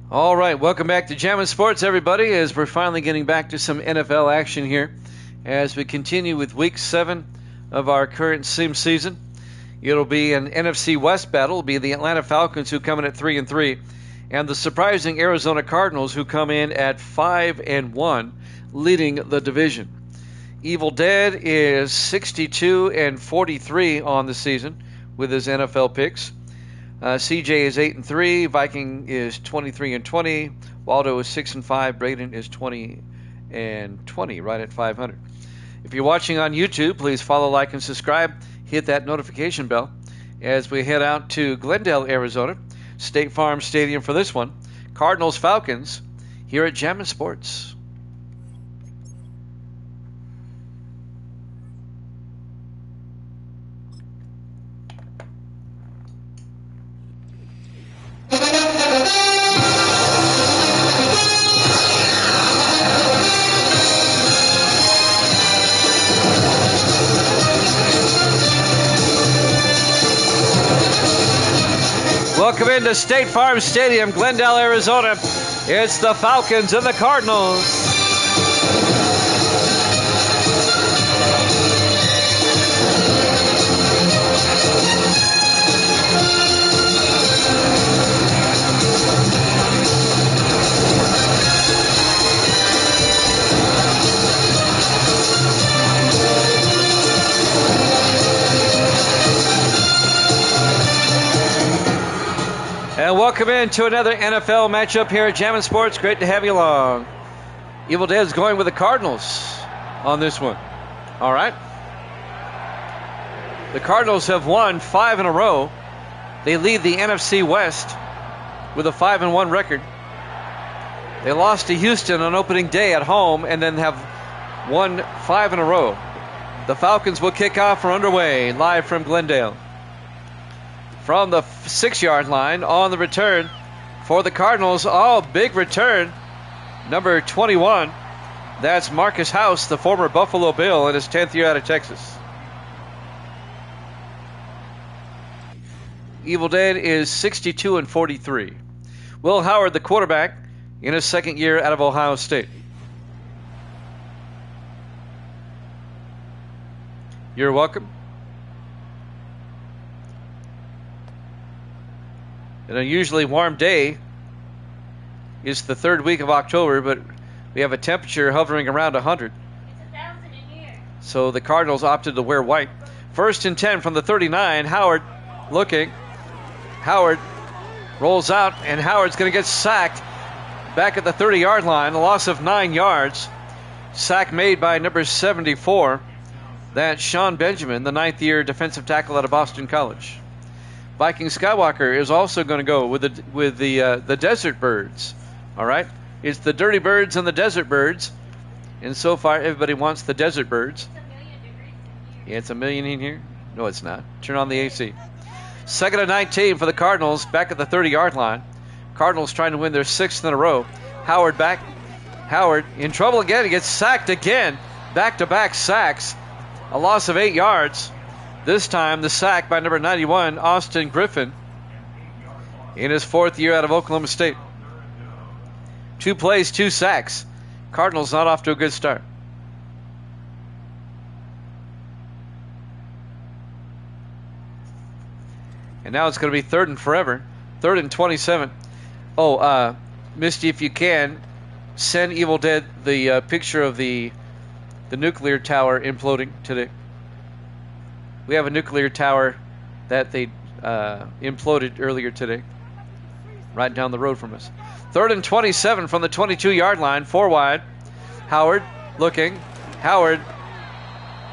All right, welcome back to Jammin' Sports, everybody, as we're finally getting back to some NFL action here as we continue with Week 7 of our current sim season. It'll be an NFC West battle. It'll be the Atlanta Falcons, who come in at 3-3, and the surprising Arizona Cardinals, who come in at 5-1, leading the division. Evil Dead is 62-43 on the season with his NFL picks. CJ is 8-3. Viking is 23-20. Waldo is 6-5. Braden is 20-20, right at 500. If you're watching on YouTube, please follow, like, and subscribe. Hit that notification bell as we head out to Glendale, Arizona, State Farm Stadium for this one. Cardinals Falcons here at Jammin' Sports. Welcome into State Farm Stadium, Glendale, Arizona. It's the Falcons and the Cardinals. And welcome into another NFL matchup here at Jammin' Sports. Great to have you along. Evil Dead's going with the Cardinals on this one. All right. The Cardinals have won 5 in a row. They lead the NFC West with a 5-1 record. They lost to Houston on opening day at home and then have won 5 in a row. The Falcons will kick off. We're underway live from Glendale. From the 6-yard line on the return for the Cardinals. Oh, big return. Number 21. That's Marcus House, the former Buffalo Bill, in his 10th year out of Texas. Evil Dead is 62-43. Will Howard, the quarterback, in his 2nd year out of Ohio State. You're welcome. An unusually warm day. It's the 3rd week of October, but we have a temperature hovering around 100. It's 1,000 in here. So the Cardinals opted to wear white. 1st and 10 from the 39. Howard looking. Howard rolls out, and Howard's going to get sacked back at the 30-yard line. A loss of 9 yards. Sack made by number 74. That's Sean Benjamin, the 9th-year defensive tackle out of Boston College. Viking Skywalker is also going to go with the Desert Birds. All right? It's the Dirty Birds and the Desert Birds. And so far, everybody wants the Desert Birds. It's 1,000,000 degrees in here. Yeah, it's 1,000,000 in here. No, it's not. Turn on the AC. 2nd and 19 for the Cardinals back at the 30-yard line. Cardinals trying to win their 6th in a row. Howard back. Howard in trouble again. He gets sacked again. Back-to-back sacks. A loss of 8 yards. This time, the sack by number 91, Austin Griffin, in his 4th year out of Oklahoma State. 2 plays, 2 sacks. Cardinals not off to a good start. And now it's going to be 3rd and forever. 3rd and 27. Oh, Misty, if you can, send Evil Dead the picture of the nuclear tower imploding today. We have a nuclear tower that they imploded earlier today, right down the road from us. 3rd and 27 from the 22-yard line, 4 wide. Howard looking. Howard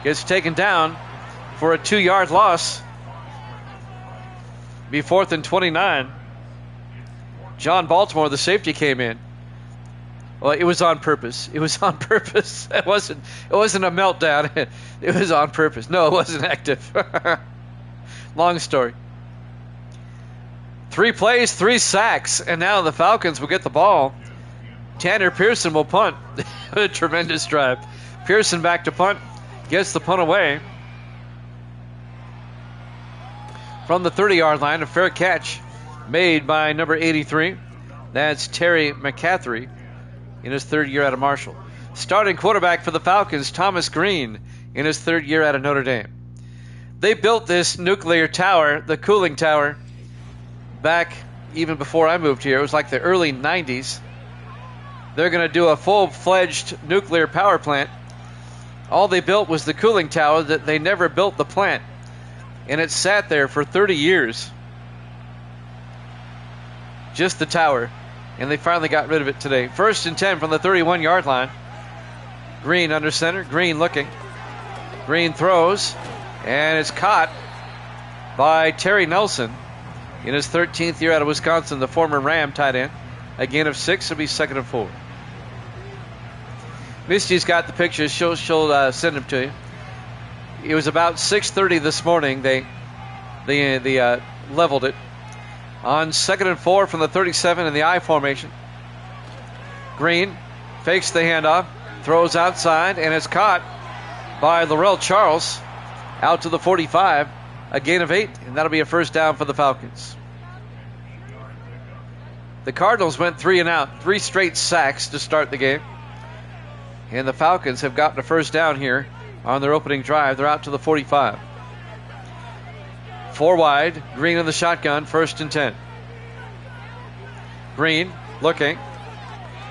gets taken down for a 2-yard loss. Be 4th and 29. John Baltimore, the safety, came in. Well, it was on purpose. It was on purpose. It wasn't a meltdown. It was on purpose. No, it wasn't active. Long story. 3 plays, 3 sacks, and now the Falcons will get the ball. Tanner Pearson will punt. A tremendous drive. Pearson back to punt. Gets the punt away. From the 30-yard line, a fair catch made by number 83. That's Terry McCaffrey in his third year out of Marshall. Starting quarterback for the Falcons, Thomas Green, in his third year out of Notre Dame. They built this nuclear tower, the cooling tower, back even before I moved here. It was like the early 90s. They're going to do a full-fledged nuclear power plant. All they built was the cooling tower. That they never built the plant. And it sat there for 30 years. Just the tower. And they finally got rid of it today. 1st and 10 from the 31-yard line. Green under center. Green looking. Green throws. And it's caught by Terry Nelson in his 13th year out of Wisconsin, the former Ram tight end. A gain of 6. It'll be 2nd and 4. Misty's got the pictures. She'll send them to you. It was about 6:30 this morning. They leveled it. On 2nd and 4 from the 37 in the I formation. Green fakes the handoff, throws outside, and it's caught by Laurel Charles out to the 45. A gain of 8, and that'll be a first down for the Falcons. The Cardinals went 3 and out, 3 straight sacks to start the game. And the Falcons have gotten a first down here on their opening drive. They're out to the 45. 4 wide, Green in the shotgun, 1st and 10. Green looking.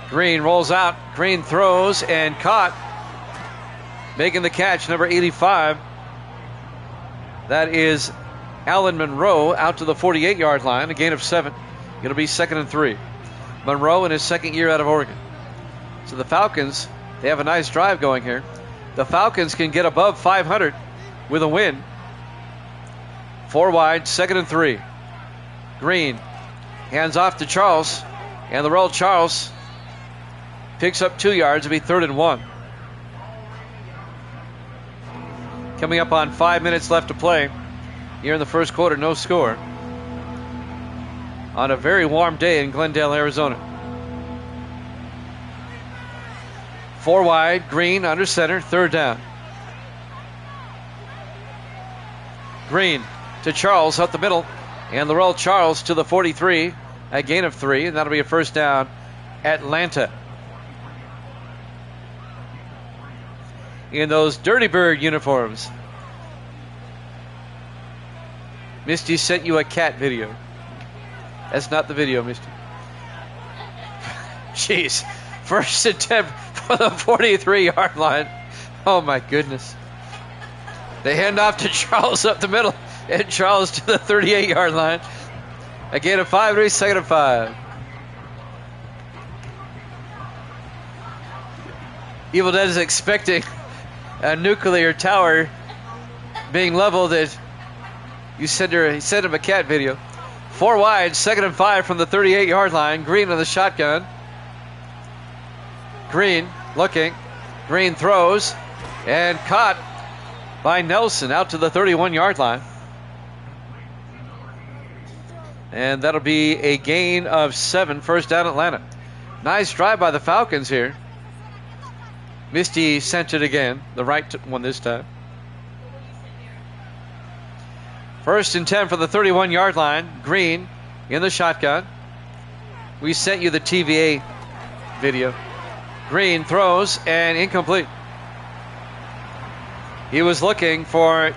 Green rolls out. Green throws and caught. Making the catch, number 85. That is Alan Monroe out to the 48-yard line, a gain of 7. It'll be 2nd and 3. Monroe in his 2nd year out of Oregon. So the Falcons, they have a nice drive going here. The Falcons can get above 500 with a win. 4 wide, 2nd and 3. Green hands off to Charles, and Laurel Charles picks up 2 yards. It'll be 3rd and 1. Coming up on 5 minutes left to play here in the first quarter, no score. On a very warm day in Glendale, Arizona. 4 wide, Green under center, 3rd down. Green to Charles up the middle, and Laurel Charles to the 43, a gain of 3, and that'll be a first down, Atlanta. In those Dirty Bird uniforms. Misty sent you a cat video. That's not the video, Misty. Jeez. 1st and 10 for the 43-yard line. Oh, my goodness. They hand off to Charles up the middle, and Charles to the 38-yard line. A gain of 5, 2nd and 5. Evil Dead is expecting a nuclear tower being leveled. That you send him a cat video. 4 wide, 2nd and 5 from the 38-yard line. Green on the shotgun. Green looking. Green throws and caught by Nelson out to the 31-yard line. And that'll be a gain of 7, first down Atlanta. Nice drive by the Falcons here. Misty sent it again, the right one this time. 1st and 10 for the 31-yard line. Green in the shotgun. We sent you the TVA video. Green throws and incomplete. He was looking for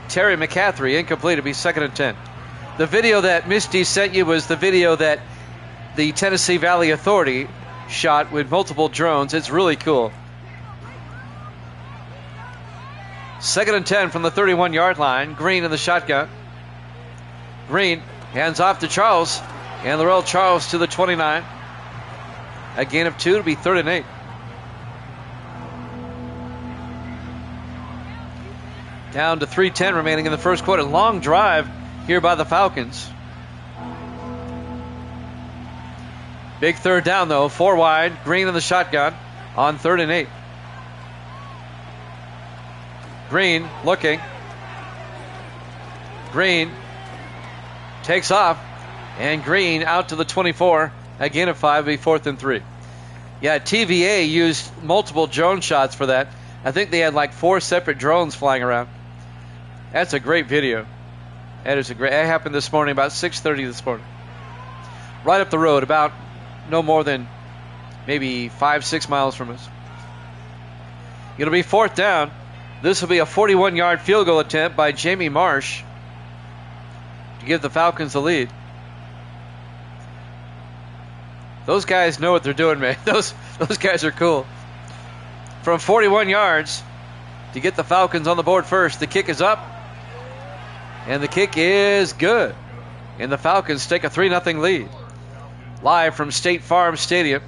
Terry McCaffrey. Incomplete. It'll be 2nd and 10. The video that Misty sent you was the video that the Tennessee Valley Authority shot with multiple drones. It's really cool. 2nd and 10 from the 31-yard line. Green in the shotgun. Green hands off to Charles. And Laurel Charles to the 29. A gain of 2 to be 3rd and 8. Down to 3:10 remaining in the first quarter. Long drive here by the Falcons. Big 3rd down though. 4 wide. Green in the shotgun on 3rd and 8. Green looking. Green takes off. And Green out to the 24. Again a 5, be 4th and 3. Yeah, TVA used multiple drone shots for that. I think they had like 4 separate drones flying around. That's a great video. That happened this morning about 6:30 this morning. Right up the road, about no more than maybe 5-6 miles from us. It'll be 4th down. This will be a 41-yard field goal attempt by Jamie Marsh to give the Falcons the lead. Those guys know what they're doing, man. Those guys are cool. From 41 yards to get the Falcons on the board first. The kick is up, and the kick is good. And the Falcons take a 3-0 lead. Live from State Farm Stadium,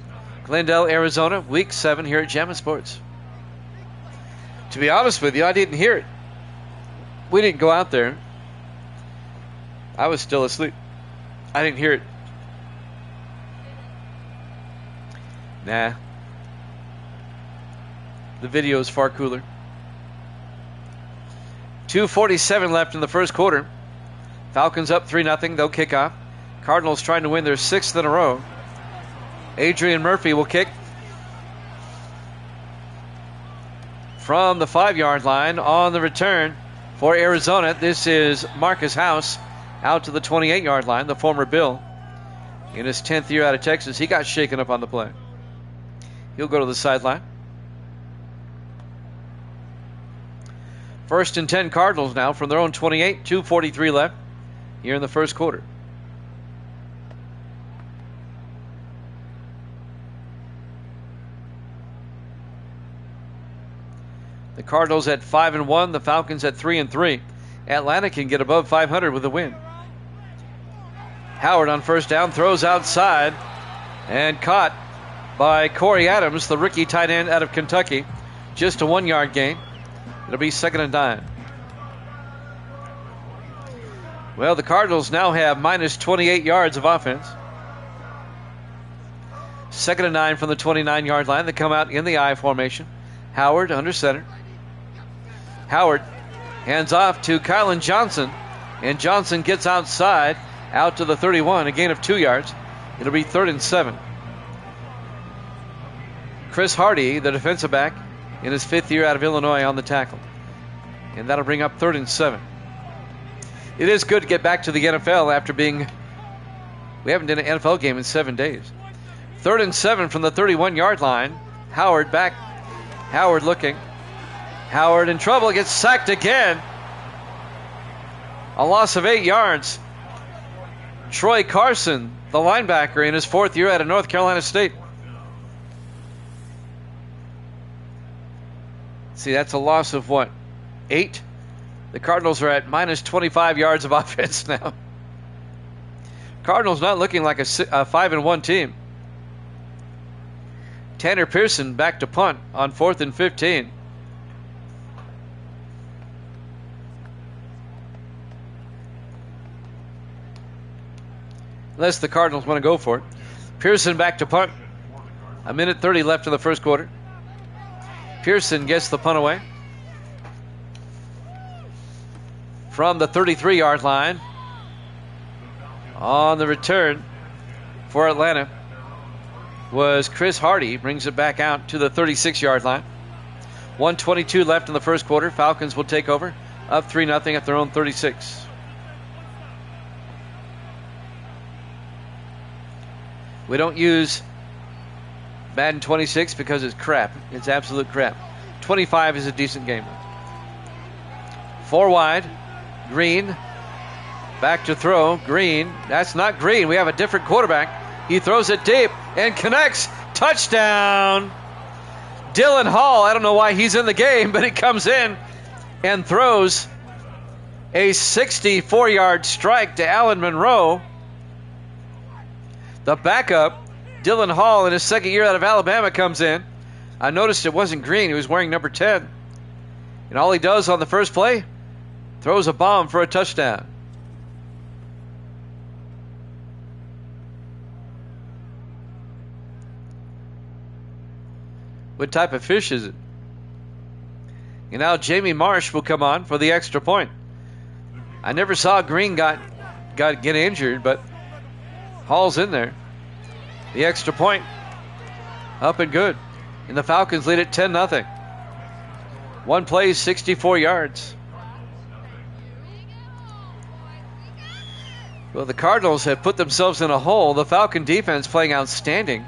Glendale, Arizona, Week 7 here at Jammin' Sports. To be honest with you, I didn't hear it. We didn't go out there. I was still asleep. I didn't hear it. Nah. The video is far cooler. 2:47 left in the first quarter. Falcons up 3-0. They'll kick off. Cardinals trying to win their 6th in a row. Adrian Murphy will kick from the 5-yard line. On the return for Arizona, this is Marcus House out to the 28-yard line, the former Bill. In his 10th year out of Texas, he got shaken up on the play. He'll go to the sideline. 1st and 10 Cardinals now from their own 28. 2:43 left here in the first quarter. The Cardinals at 5-1. The Falcons at 3-3. Atlanta can get above 500 with a win. Howard on first down throws outside and caught by Corey Adams, the rookie tight end out of Kentucky. Just a 1-yard gain. It'll be 2nd and 9. Well, the Cardinals now have minus 28 yards of offense. 2nd and 9 from the 29-yard line. They come out in the I formation. Howard under center. Howard hands off to Kylan Johnson, and Johnson gets outside out to the 31, a gain of 2 yards. It'll be 3rd and 7. Chris Hardy, the defensive back, in his 5th year out of Illinois on the tackle. And that'll bring up 3rd and 7. It is good to get back to the NFL after we haven't done an NFL game in 7 days. 3rd and 7 from the 31-yard line. Howard back. Howard looking. Howard in trouble, gets sacked again. A loss of 8 yards. Troy Carson, the linebacker, in his 4th year out of North Carolina State. See, that's a loss of what? 8? The Cardinals are at minus 25 yards of offense now. Cardinals not looking like a 5-1 team. Tanner Pearson back to punt on 4th and 15. Unless the Cardinals want to go for it. Pearson back to punt. 1:30 left in the first quarter. Pearson gets the punt away from the 33-yard line. On the return for Atlanta was Chris Hardy. Brings it back out to the 36-yard line. 1:22 left in the first quarter. Falcons will take over, up 3-0 at their own 36. We don't use Madden 26 because it's crap. It's absolute crap. 25 is a decent game. 4 wide. Green. Back to throw. Green. That's not Green. We have a different quarterback. He throws it deep and connects. Touchdown. Dylan Hall. I don't know why he's in the game, but he comes in and throws a 64-yard strike to Alan Monroe. The backup, Dylan Hall, in his 2nd year out of Alabama, comes in. I noticed it wasn't Green. He was wearing number 10. And all he does on the first play, throws a bomb for a touchdown. What type of fish is it? And now Jamie Marsh will come on for the extra point. I never saw Green get injured, but Hall's in there. The extra point up and good. And the Falcons lead at 10-0. One play, 64 yards. Well, the Cardinals have put themselves in a hole. The Falcon defense playing outstanding.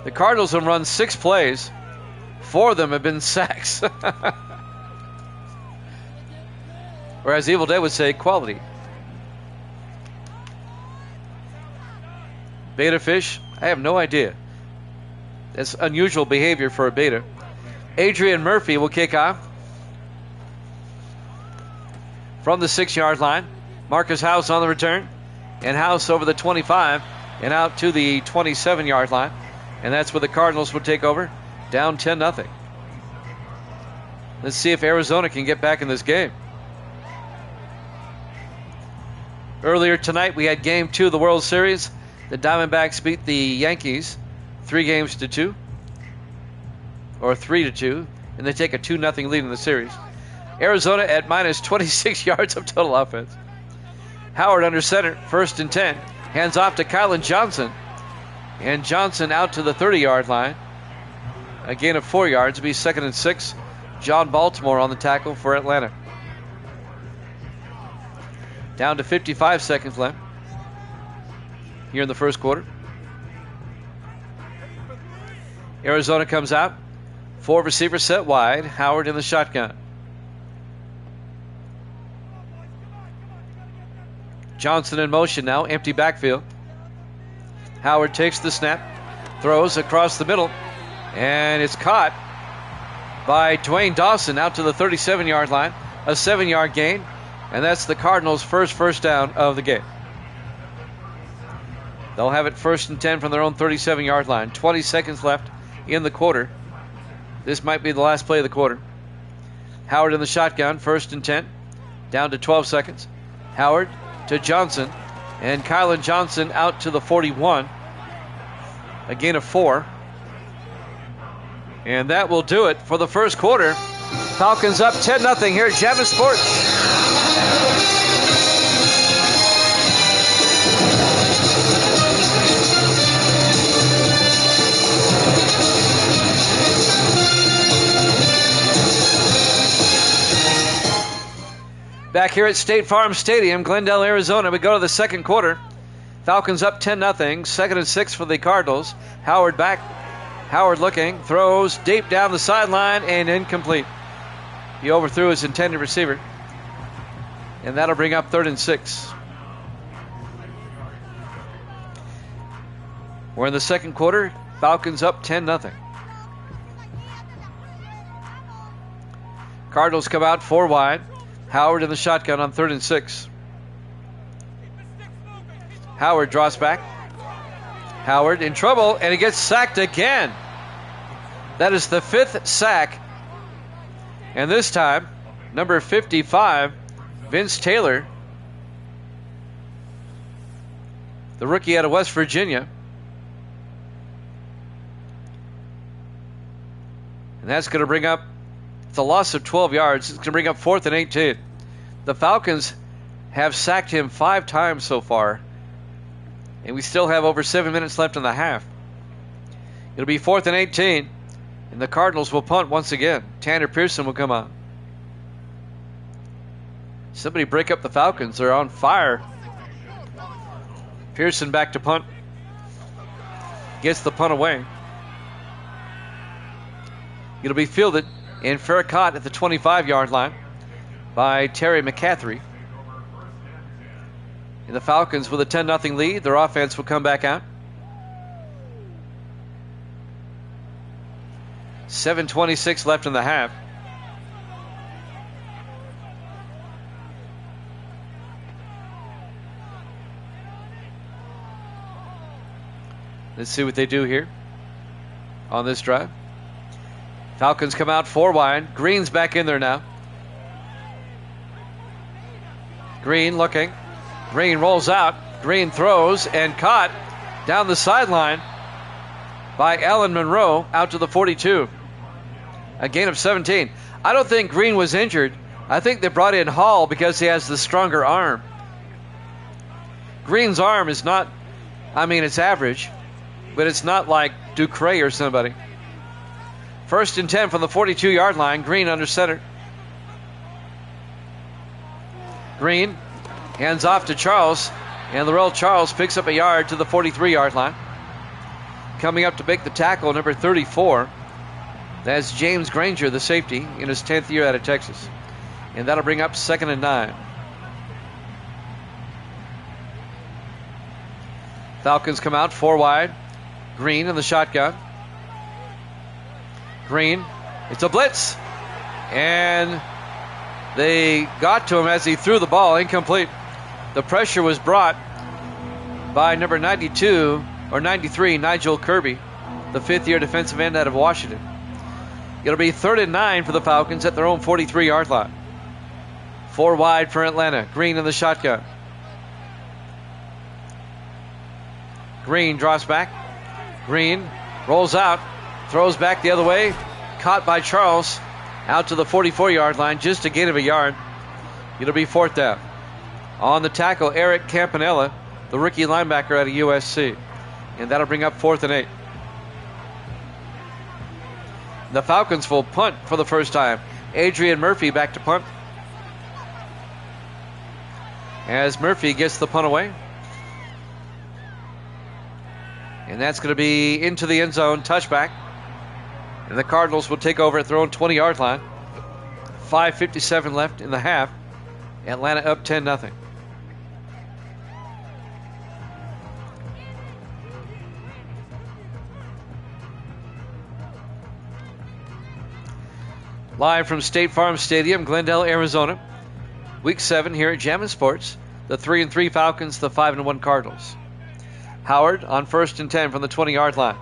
The Cardinals have run 6 plays. 4 of them have been sacks. Or as Evil Dead would say, quality. Beta fish? I have no idea. That's unusual behavior for a beta. Adrian Murphy will kick off from the 6-yard line. Marcus House on the return. And House over the 25 and out to the 27-yard line. And that's where the Cardinals will take over. Down 10-0. Let's see if Arizona can get back in this game. Earlier tonight, we had Game 2 of the World Series. The Diamondbacks beat the Yankees 3-2, or 3-2, and they take a 2-0 lead in the series. Arizona at minus 26 yards of total offense. Howard under center, 1st and 10. Hands off to Kylan Johnson. And Johnson out to the 30-yard line. A gain of 4 yards. It'll be 2nd and 6. John Baltimore on the tackle for Atlanta. Down to 55 seconds left here in the first quarter. Arizona comes out. 4 receivers set wide. Howard in the shotgun. Johnson in motion now. Empty backfield. Howard takes the snap. Throws across the middle. And it's caught by Dwayne Dawson out to the 37-yard line. A 7-yard gain. And that's the Cardinals' first down of the game. They'll have it 1st and 10 from their own 37-yard line. 20 seconds left in the quarter. This might be the last play of the quarter. Howard in the shotgun, 1st and 10. Down to 12 seconds. Howard to Johnson. And Kylan Johnson out to the 41. A gain of 4. And that will do it for the first quarter. Falcons up 10-0 here at Javits Sports. Back here at State Farm Stadium, Glendale, Arizona, we go to the second quarter. Falcons up 10-0, 2nd and 6 for the Cardinals. Howard back. Howard looking, throws deep down the sideline and incomplete. He overthrew his intended receiver. And that'll bring up 3rd and 6. We're in the second quarter. Falcons up 10-0. Cardinals come out 4 wide. Howard in the shotgun on 3rd and 6. Howard draws back. Howard in trouble, and he gets sacked again. That is the 5th sack. And this time, number 55, Vince Taylor, the rookie out of West Virginia. And that's going to bring up, it's a loss of 12 yards. It's going to bring up 4th and 18. The Falcons have sacked him 5 times so far. And we still have over 7 minutes left in the half. It'll be 4th and 18. And the Cardinals will punt once again. Tanner Pearson will come on. Somebody break up the Falcons. They're on fire. Pearson back to punt. Gets the punt away. It'll be fielded and fair caught at the 25-yard line by Terry McCaffrey. And the Falcons with a 10-0 lead. Their offense will come back out. 7:26 left in the half. Let's see what they do here on this drive. Falcons come out 4 wide. Green's back in there now. Green looking. Green rolls out. Green throws and caught down the sideline by Alan Monroe out to the 42. A gain of 17. I don't think Green was injured. I think they brought in Hall because he has the stronger arm. Green's arm is not, I mean, it's average, but it's not like Ducray or somebody. 1st and 10 from the 42-yard line. Green under center. Green hands off to Charles, and Laurel Charles picks up a yard to the 43-yard line. Coming up to make the tackle, number 34. That's James Granger, the safety, in his 10th year out of Texas. And that'll bring up 2nd and 9. Falcons come out 4 wide. Green in the shotgun. Green, it's a blitz. And they got to him as he threw the ball, incomplete. The pressure was brought by number 92 or 93, Nigel Kirby, the 5th-year defensive end out of Washington. It'll be 3rd and 9 for the Falcons at their own 43-yard line. 4 wide for Atlanta. Green in the shotgun. Green draws back. Green rolls out, throws back the other way. Caught by Charles out to the 44-yard line, just a gain of a yard. It'll be 4th down. On the tackle, Eric Campanella, the rookie linebacker out of USC. And that'll bring up 4th and 8. The Falcons will punt for the first time. Adrian Murphy back to punt. As Murphy gets the punt away. And that's going to be into the end zone, touchback. And the Cardinals will take over at their own 20-yard line. 5:57 left in the half. Atlanta up 10-0. Live from State Farm Stadium, Glendale, Arizona. Week 7 here at Jammin' Sports. The 3-3 Falcons, the 5-1 Cardinals. Howard on 1st and 10 from the 20-yard line.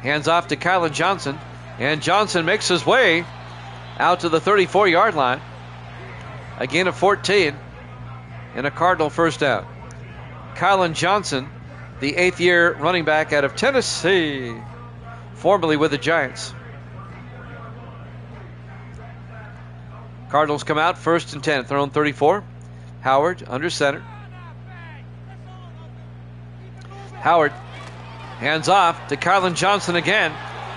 Hands off to Kylan Johnson. And Johnson makes his way out to the 34-yard line. A gain of 14 and a Cardinal first down. Kylan Johnson, the 8th-year running back out of Tennessee, formerly with the Giants. Cardinals come out 1st and 10 at their own 34. Howard under center. Howard hands off to Kylan Johnson again,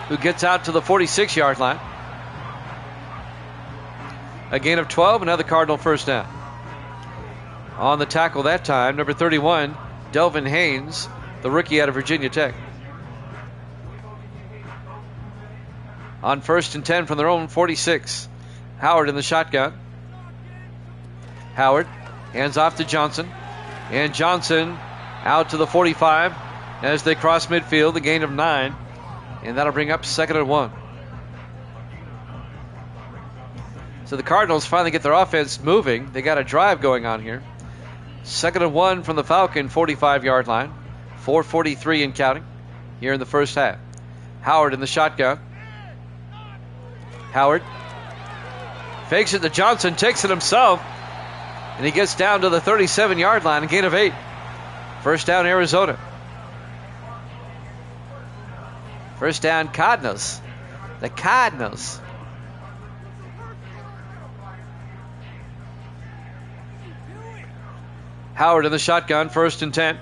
who gets out to the 46-yard line. A gain of 12, another Cardinal first down. On the tackle that time, number 31, Delvin Haynes, the rookie out of Virginia Tech. On 1st and 10 from their own 46. Howard in the shotgun. Howard hands off to Johnson. And Johnson out to the 45 as they cross midfield, a gain of 9. And that'll bring up 2nd and 1. So the Cardinals finally get their offense moving. They got a drive going on here. 2nd and 1 from the Falcon 45-yard line. 4:43 and counting here in the first half. Howard in the shotgun. Howard fakes it to Johnson, takes it himself, and he gets down to the 37-yard line, a gain of 8. First down, Arizona. First down, Cardinals. The Cardinals. Howard in the shotgun, 1st and 10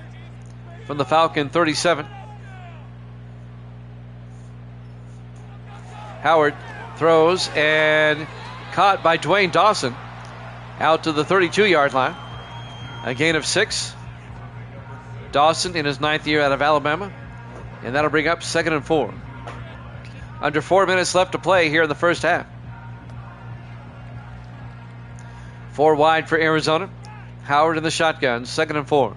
from the Falcon 37. Howard throws and caught by Dwayne Dawson out to the 32-yard line. A gain of 6. Dawson in his 9th year out of Alabama. And that'll bring up 2nd and 4. Under 4 minutes left to play here in the first half. 4 wide for Arizona. Howard in the shotgun, 2nd and 4.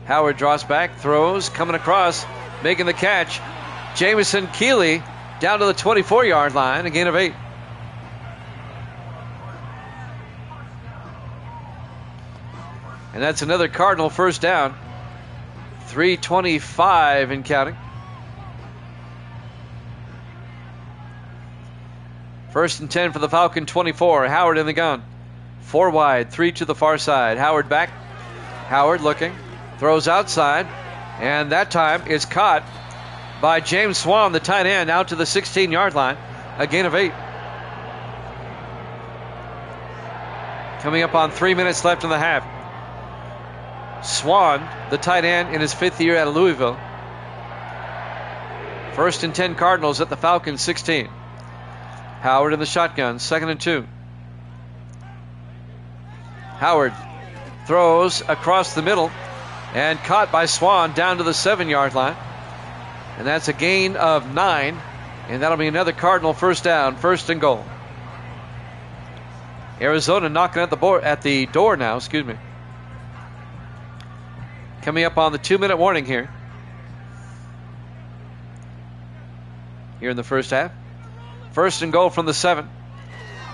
Howard draws back, throws, coming across, making the catch. Jamison Keeley down to the 24-yard line, a gain of 8. And that's another Cardinal first down. 3:25 and counting. 1st and 10 for the Falcon 24. Howard in the gun. 4 wide, 3 to the far side. Howard back. Howard looking. Throws outside. And that time is caught by James Swan, the tight end, out to the 16-yard line. A gain of 8. Coming up on 3 minutes left in the half. Swan, the tight end, in his 5th year out of Louisville. 1st and 10 Cardinals at the Falcons 16. Howard in the shotgun, 2nd and 2. Howard throws across the middle and caught by Swan down to the 7-yard line. And that's a gain of 9. And that'll be another Cardinal first down, 1st and goal. Arizona knocking at the door now, excuse me. Coming up on the 2-minute warning here. Here in the first half. 1st and goal from the 7.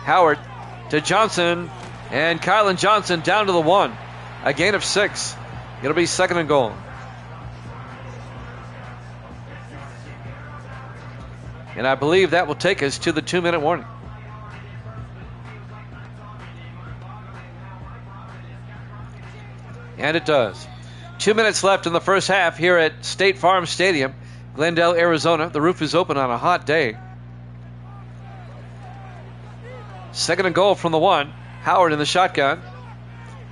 Howard to Johnson. And Kylan Johnson down to the 1. A gain of 6. It'll be 2nd and goal. And I believe that will take us to the 2-minute warning. And it does. 2 minutes left in the first half here at State Farm Stadium, Glendale, Arizona. The roof is open on a hot day. 2nd and goal from the 1. Howard in the shotgun.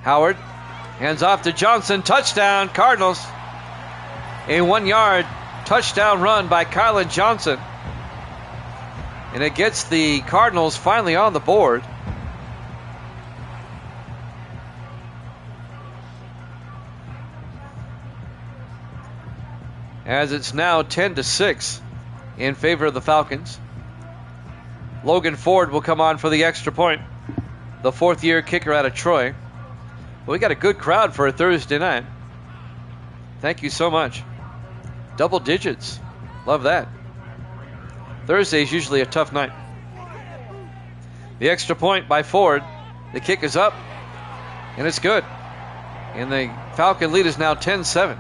Howard hands off to Johnson. Touchdown, Cardinals. A 1-yard touchdown run by Kylan Johnson. And it gets the Cardinals finally on the board. As it's now 10-6 in favor of the Falcons. Logan Ford will come on for the extra point. The 4th-year kicker out of Troy. Well, we got a good crowd for a Thursday night. Thank you so much. Double digits. Love that. Thursday is usually a tough night. The extra point by Ford. The kick is up, and it's good. And the Falcon lead is now 10-7.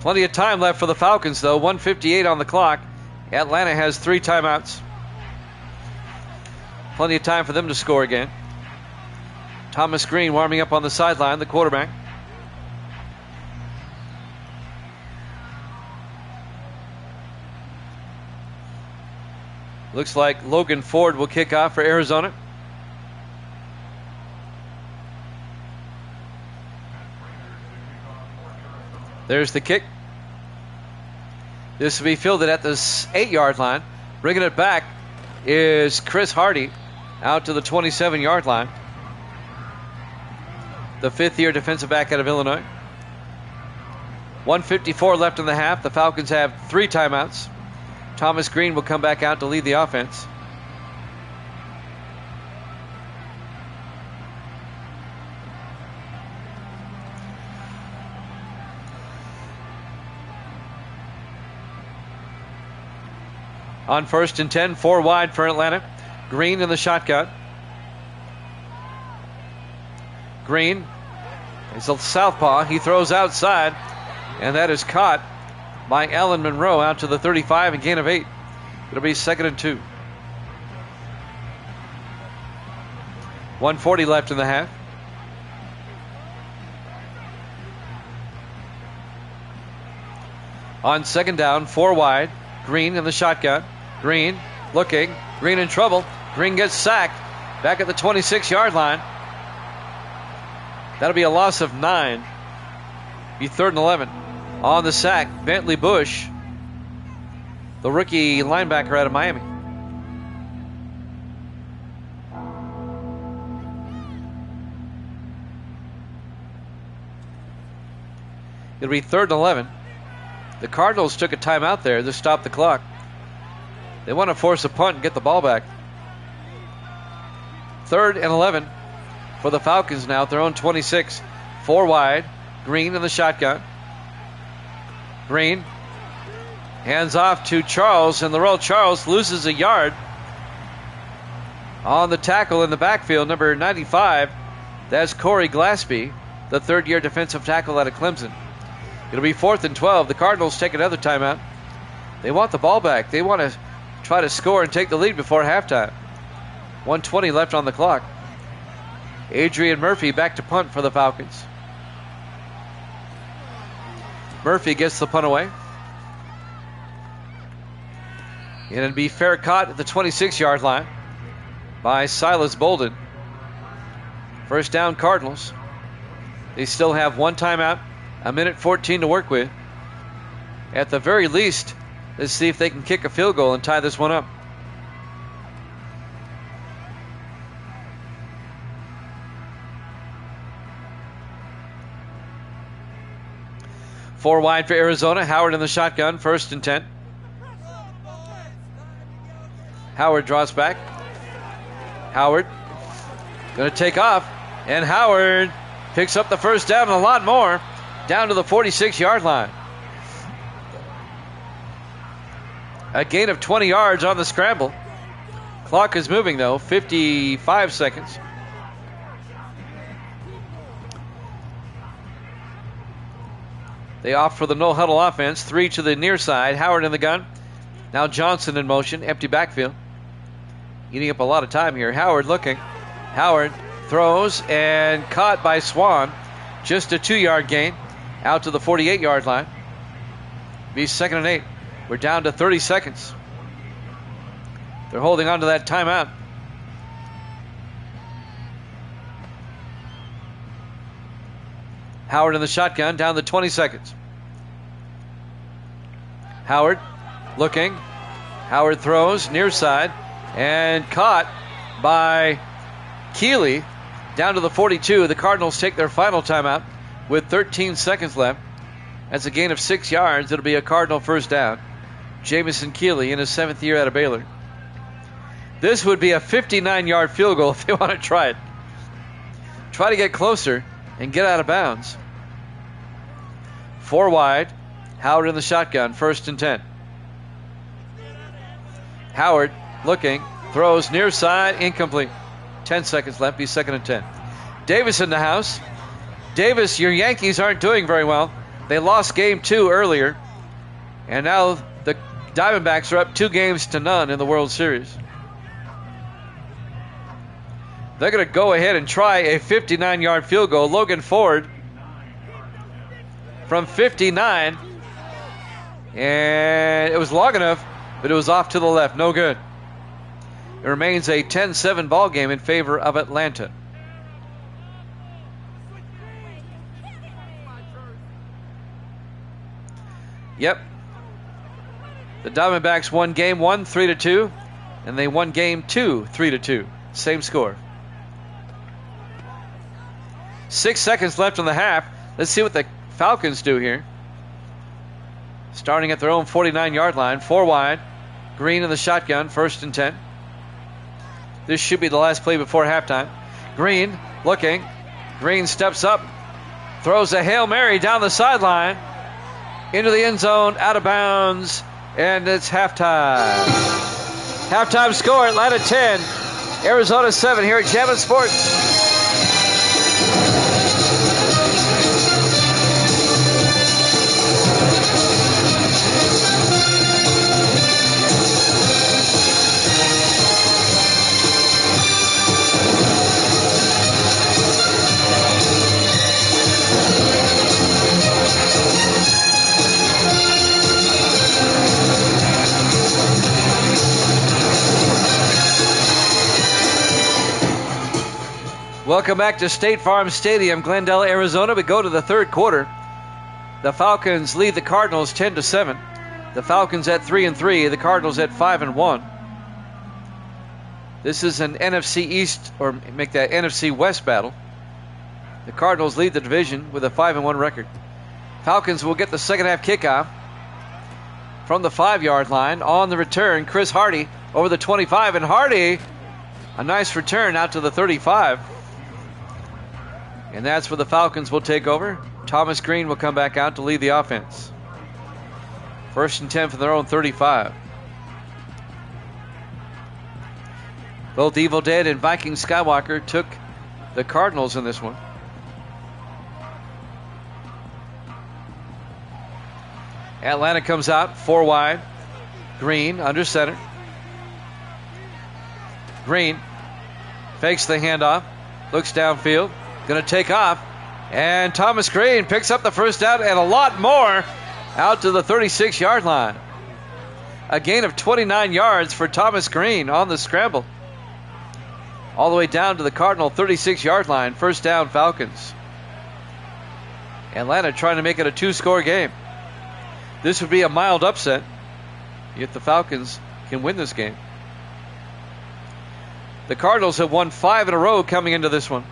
Plenty of time left for the Falcons, though. 1:58 on the clock. Atlanta has 3 timeouts. Plenty of time for them to score again. Thomas Green warming up on the sideline, the quarterback. Looks like Logan Ford will kick off for Arizona. There's the kick. This will be fielded at the 8-yard line. Bringing it back is Chris Hardy out to the 27-yard line. The 5th-year defensive back out of Illinois. 1:54 left in the half. The Falcons have 3 timeouts. Thomas Green will come back out to lead the offense. On 1st and 10, 4 wide for Atlanta. Green in the shotgun. Green is a southpaw. He throws outside, and that is caught by Allen Monroe out to the 35, and gain of 8. It'll be 2nd and 2. 1:40 left in the half. On 2nd down, 4 wide. Green in the shotgun. Green looking. Green in trouble. Green gets sacked. Back at the 26-yard line. That'll be a loss of 9. Be 3rd and 11. On the sack, Bentley Bush, the rookie linebacker out of Miami. It'll be 3rd and 11. The Cardinals took a timeout there to stop the clock. They want to force a punt and get the ball back. 3rd and 11 for the Falcons now at their own 26. 4 wide. Green in the shotgun. Green hands off to Charles, and Laurel Charles loses a yard on the tackle in the backfield. Number 95, that's Corey Glaspie, the 3rd-year defensive tackle out of Clemson. It'll be 4th and 12. The Cardinals take another timeout. They want the ball back. They want to try to score and take the lead before halftime. 1:20 left on the clock. Adrian Murphy back to punt for the Falcons. Murphy gets the punt away. And it'll be fair caught at the 26-yard line by Silas Bolden. First down, Cardinals. They still have 1 timeout, 1:14 to work with. At the very least, let's see if they can kick a field goal and tie this one up. 4 wide for Arizona. Howard in the shotgun, 1st and 10. Howard draws back. Howard going to take off, and Howard picks up the first down and a lot more down to the 46-yard line. A gain of 20 yards on the scramble. Clock is moving, though, 55 seconds. They opt for the no-huddle offense. 3 to the near side. Howard in the gun. Now Johnson in motion. Empty backfield. Eating up a lot of time here. Howard looking. Howard throws and caught by Swan. Just a 2-yard gain out to the 48-yard line. Be 2nd and 8. We're down to 30 seconds. They're holding on to that timeout. Howard in the shotgun, down to 20 seconds. Howard looking. Howard throws near side and caught by Keeley down to the 42. The Cardinals take their final timeout with 13 seconds left. That's a gain of 6 yards. It'll be a Cardinal first down. Jamison Keeley in his 7th year out of Baylor. This would be a 59-yard field goal if they want to try it. Try to get closer and get out of bounds. 4 wide. Howard in the shotgun, 1st and 10. Howard looking, throws near side, incomplete. 10 seconds left, be 2nd and 10. Davis in the house. Davis, your Yankees aren't doing very well. They lost game 2 earlier, and now the Diamondbacks are up 2-0 in the World Series. They're going to go ahead and try a 59-yard field goal. Logan Ford from 59. And it was long enough, but it was off to the left. No good. It remains a 10-7 ball game in favor of Atlanta. Yep. The Diamondbacks won game 1 3-2, and they won game 2 3-2. Same score. 6 seconds left in the half. Let's see what the Falcons do here. Starting at their own 49-yard line. 4 wide. Green in the shotgun. 1st and 10. This should be the last play before halftime. Green looking. Green steps up. Throws a Hail Mary down the sideline. Into the end zone. Out of bounds. And it's halftime. Halftime score, Atlanta 10. Arizona 7 here at Jammin' Sports. Welcome back to State Farm Stadium, Glendale, Arizona. We go to the third quarter. The Falcons lead the Cardinals 10-7. The Falcons at 3-3. The Cardinals at 5-1. This is an NFC East, or make that NFC West battle. The Cardinals lead the division with a 5-1 record. Falcons will get the second half kickoff from the 5-yard line. On the return, Chris Hardy over the 25, and Hardy, a nice return out to the 35. And that's where the Falcons will take over. Thomas Green will come back out to lead the offense. 1st and 10 from their own 35. Both Evil Dead and Viking Skywalker took the Cardinals in this one. Atlanta comes out 4 wide. Green under center. Green fakes the handoff. Looks downfield. Going to take off. And Thomas Green picks up the first down and a lot more out to the 36-yard line. A gain of 29 yards for Thomas Green on the scramble. All the way down to the Cardinal 36-yard line. First down, Falcons. Atlanta trying to make it a 2-score game. This would be a mild upset if the Falcons can win this game. The Cardinals have won 5 in a row coming into this one.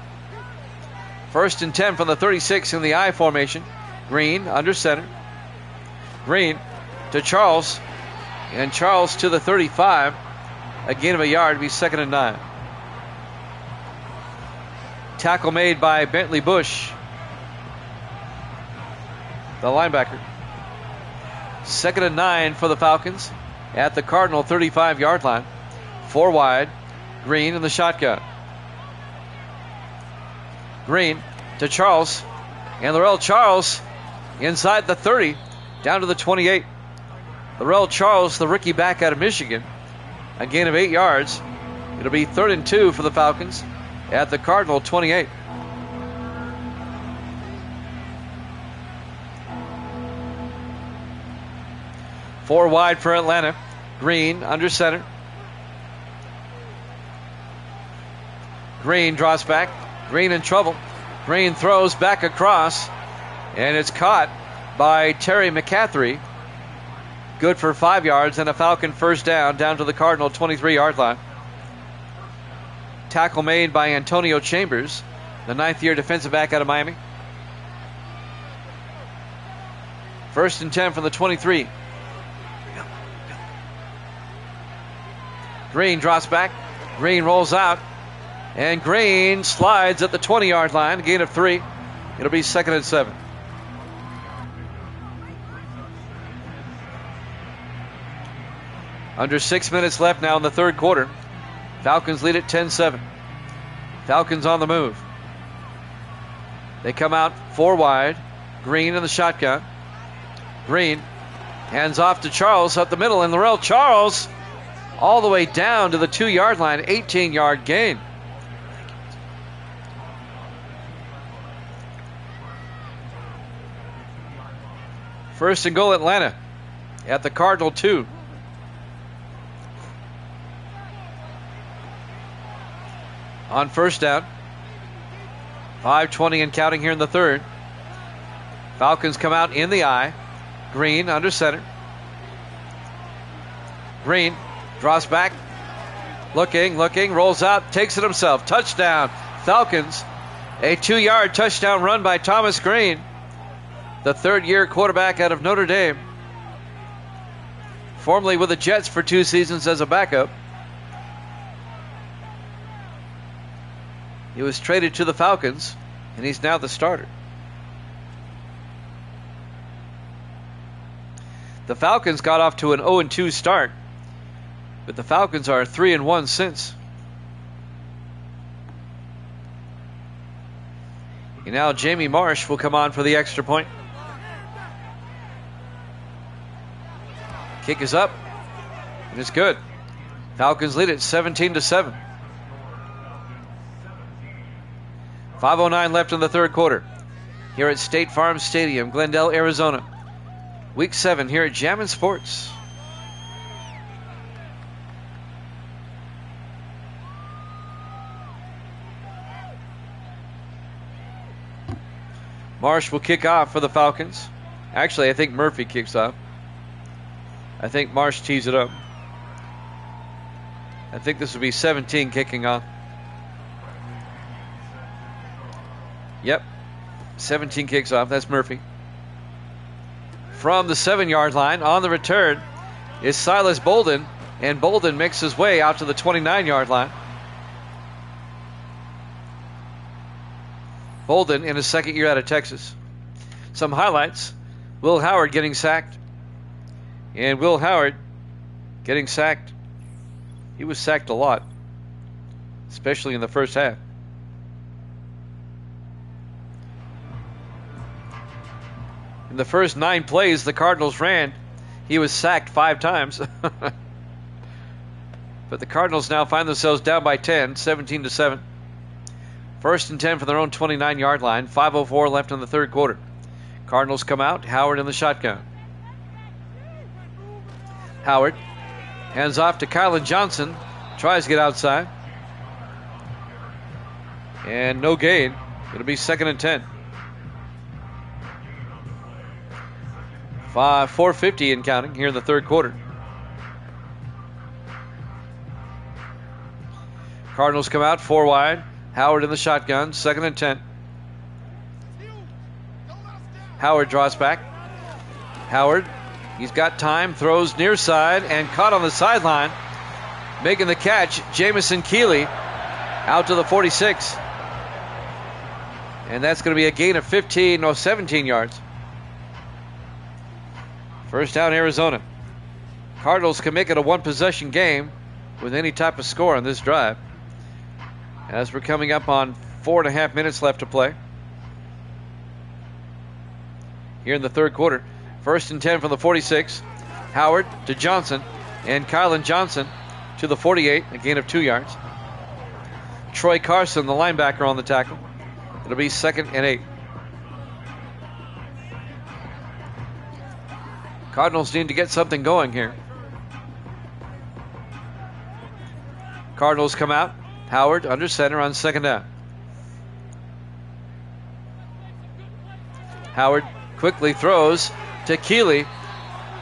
1st and 10 from the 36 in the I formation. Green under center. Green to Charles. And Charles to the 35. A gain of a yard to be 2nd and 9. Tackle made by Bentley Bush, the linebacker. 2nd and 9 for the Falcons at the Cardinal 35-yard line. 4 wide. Green in the shotgun. Green to Charles. And Laurel Charles inside the 30, down to the 28. Laurel Charles, the rookie back out of Michigan. A gain of 8 yards. It'll be 3rd and 2 for the Falcons at the Cardinal 28. Four wide for Atlanta. Green under center. Green draws back. Green in trouble. Green throws back across, and it's caught by Terry McCaffrey. Good for 5 yards and a Falcon first down to the Cardinal 23-yard line. Tackle made by Antonio Chambers, the 9th-year defensive back out of Miami. 1st and 10 from the 23. Green drops back. Green rolls out. And Green slides at the 20-yard line. A gain of 3. It'll be 2nd and 7. Under 6 minutes left now in the third quarter. Falcons lead at 10-7. Falcons on the move. They come out 4 wide. Green in the shotgun. Green hands off to Charles up the middle, and Laurel Charles all the way down to the 2-yard line. 18-yard gain. First and goal Atlanta at the Cardinal 2. On first down. 5:20 and counting here in the third. Falcons come out in the eye. Green under center. Green draws back. Looking, rolls out, takes it himself. Touchdown, Falcons. A 2-yard touchdown run by Thomas Green, the third-year quarterback out of Notre Dame. Formerly with the Jets for 2 seasons as a backup. He was traded to the Falcons, and he's now the starter. The Falcons got off to an 0-2 start, but the Falcons are 3-1 since. And now Jamie Marsh will come on for the extra point. Kick is up, and it's good. Falcons lead it 17-7. 5:09 left in the third quarter here at State Farm Stadium, Glendale, Arizona. Week 7 here at Jammin' Sports. Marsh will kick off for the Falcons. Actually, I think Murphy kicks off. I think Marsh tees it up. I think this will be 17 kicking off. Yep, 17 kicks off. That's Murphy. From the 7-yard line on the return is Silas Bolden, and Bolden makes his way out to the 29-yard line. Bolden in his second year out of Texas. Some highlights: Will Howard getting sacked. And Will Howard getting sacked. He was sacked a lot, especially in the first half. In the first 9 plays the Cardinals ran, he was sacked 5 times. But the Cardinals now find themselves down by 10, 17-7. 1st and 10 from their own 29-yard line. 5:04 left in the third quarter. Cardinals come out. Howard in the shotgun. Howard hands off to Kylan Johnson. Tries to get outside. And no gain. It'll be 2nd and 10. 4:50 and counting here in the third quarter. Cardinals come out 4 wide. Howard in the shotgun. 2nd and 10. Howard draws back. Howard He's got time, throws near side, and caught on the sideline. Making the catch, Jamison Keeley out to the 46. And that's going to be a gain of 17 yards. First down, Arizona. Cardinals can make it a one-possession game with any type of score on this drive. As we're coming up on 4.5 minutes left to play here in the third quarter. First and 10 from the 46. Howard to Johnson, and Kylan Johnson to the 48, a gain of 2 yards. Troy Carson, the linebacker, on the tackle. It'll be 2nd and 8. Cardinals need to get something going here. Cardinals come out. Howard under center on 2nd down. Howard quickly throws to Keeley,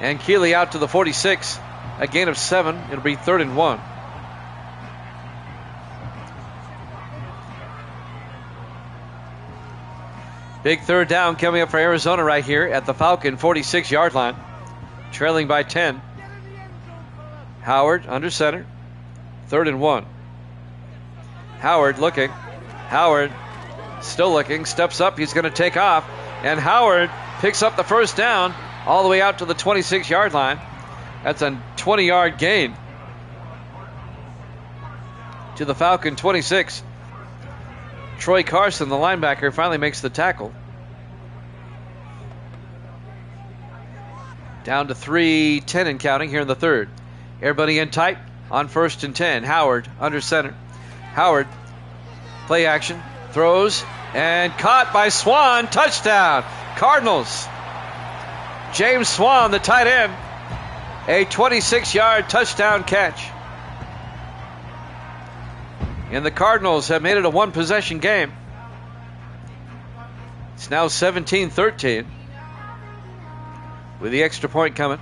and Keeley out to the 46, a gain of 7. It'll be 3rd and 1. Big third down coming up for Arizona right here at the Falcon 46-yard line, trailing by 10. Howard under center, 3rd and 1. Howard looking. Howard still looking, steps up, he's going to take off, and Howard picks up the first down all the way out to the 26-yard line. That's a 20-yard gain to the Falcon 26. Troy Carson, the linebacker, finally makes the tackle. Down to 3:10 and counting here in the third. Everybody in tight on 1st and 10. Howard under center. Howard, play action, throws, and caught by Swan. Touchdown, Cardinals. James Swan, the tight end, a 26-yard touchdown catch. And the Cardinals have made it a one-possession game. It's now 17-13 with the extra point coming.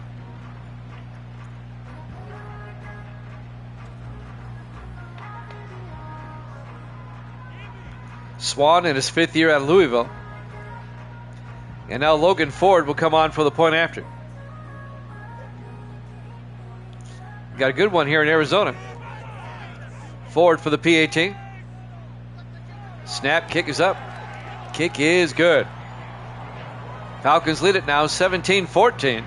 Swan in his 5th year at Louisville. And now Logan Ford will come on for the point after. Got a good one here in Arizona. Ford for the PAT. Snap, kick is up. Kick is good. Falcons lead it now 17-14.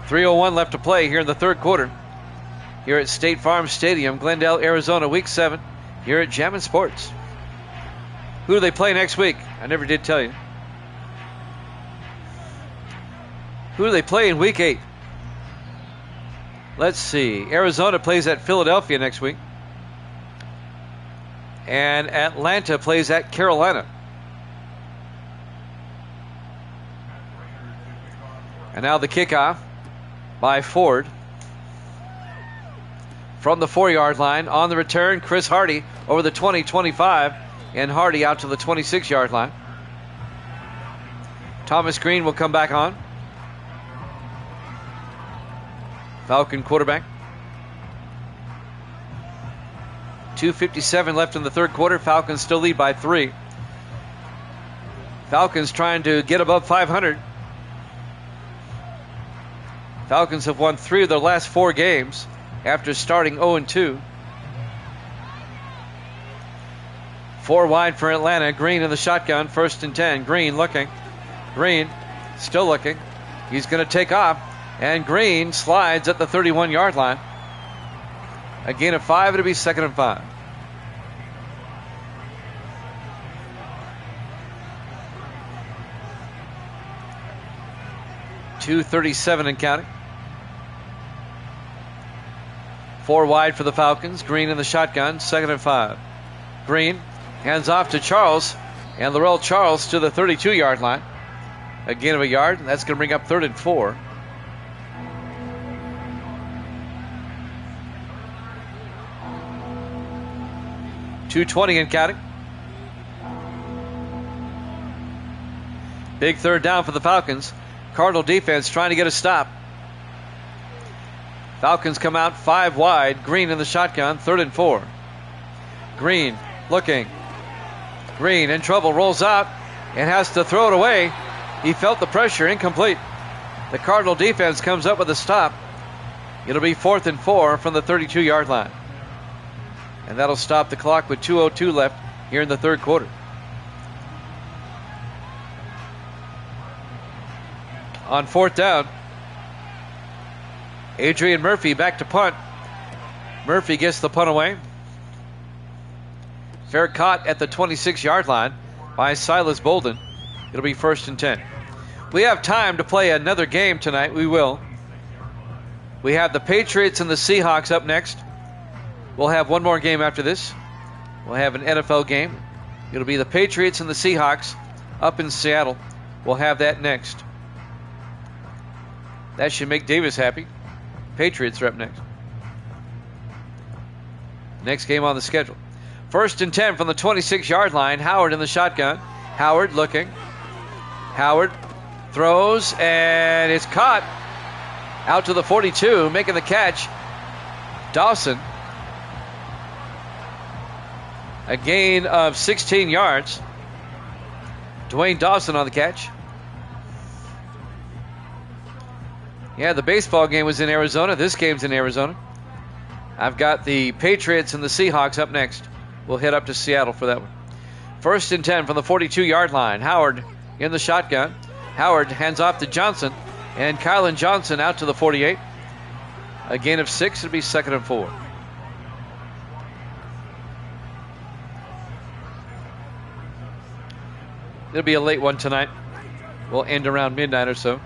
3:01 left to play here in the third quarter. Here at State Farm Stadium, Glendale, Arizona, Week 7. Here at Jammin' Sports. Who do they play next week? I never did tell you. Who do they play in Week 8? Let's see. Arizona plays at Philadelphia next week. And Atlanta plays at Carolina. And now the kickoff by Ford. From the 4-yard line, on the return, Chris Hardy over the 20-25, and Hardy out to the 26-yard line. Thomas Green will come back on. Falcon quarterback. 2:57 left in the third quarter. Falcons still lead by 3. Falcons trying to get above 500. Falcons have won 3 of their last 4 games after starting 0-2. 4 wide for Atlanta. Green in the shotgun. 1st and 10. Green looking. Green still looking. He's going to take off. And Green slides at the 31-yard line. A gain of 5. It'll be 2nd and 5. .237 and counting. 4 wide for the Falcons. Green in the shotgun. 2nd and 5. Green hands off to Charles. And Laurel Charles to the 32-yard line. A gain of a yard. That's going to bring up 3rd and 4. .220 and counting. Big third down for the Falcons. Cardinal defense trying to get a stop. Falcons come out 5 wide. Green in the shotgun. 3rd and 4. Green looking. Green in trouble. Rolls out and has to throw it away. He felt the pressure. Incomplete. The Cardinal defense comes up with a stop. It'll be 4th and 4 from the 32-yard line. And that'll stop the clock with 2:02 left here in the third quarter. On 4th down, Adrian Murphy back to punt. Murphy gets the punt away. Fair caught at the 26-yard line by Silas Bolden. It'll be 1st and 10. We have time to play another game tonight. We will. We have the Patriots and the Seahawks up next. We'll have one more game after this. We'll have an NFL game. It'll be the Patriots and the Seahawks up in Seattle. We'll have that next. That should make Davis happy. Patriots are up next. Next game on the schedule. 1st and 10 from the 26-yard line. Howard in the shotgun. Howard looking. Howard throws, and it's caught out to the 42, making the catch. Dawson. A gain of 16 yards. Dwayne Dawson on the catch. Yeah, the baseball game was in Arizona. This game's in Arizona. I've got the Patriots and the Seahawks up next. We'll head up to Seattle for that one. 1st and 10 from the 42-yard line. Howard in the shotgun. Howard hands off to Johnson, and Kylan Johnson out to the 48. A gain of 6. It'll be 2nd and 4. It'll be a late one tonight. We'll end around midnight or so,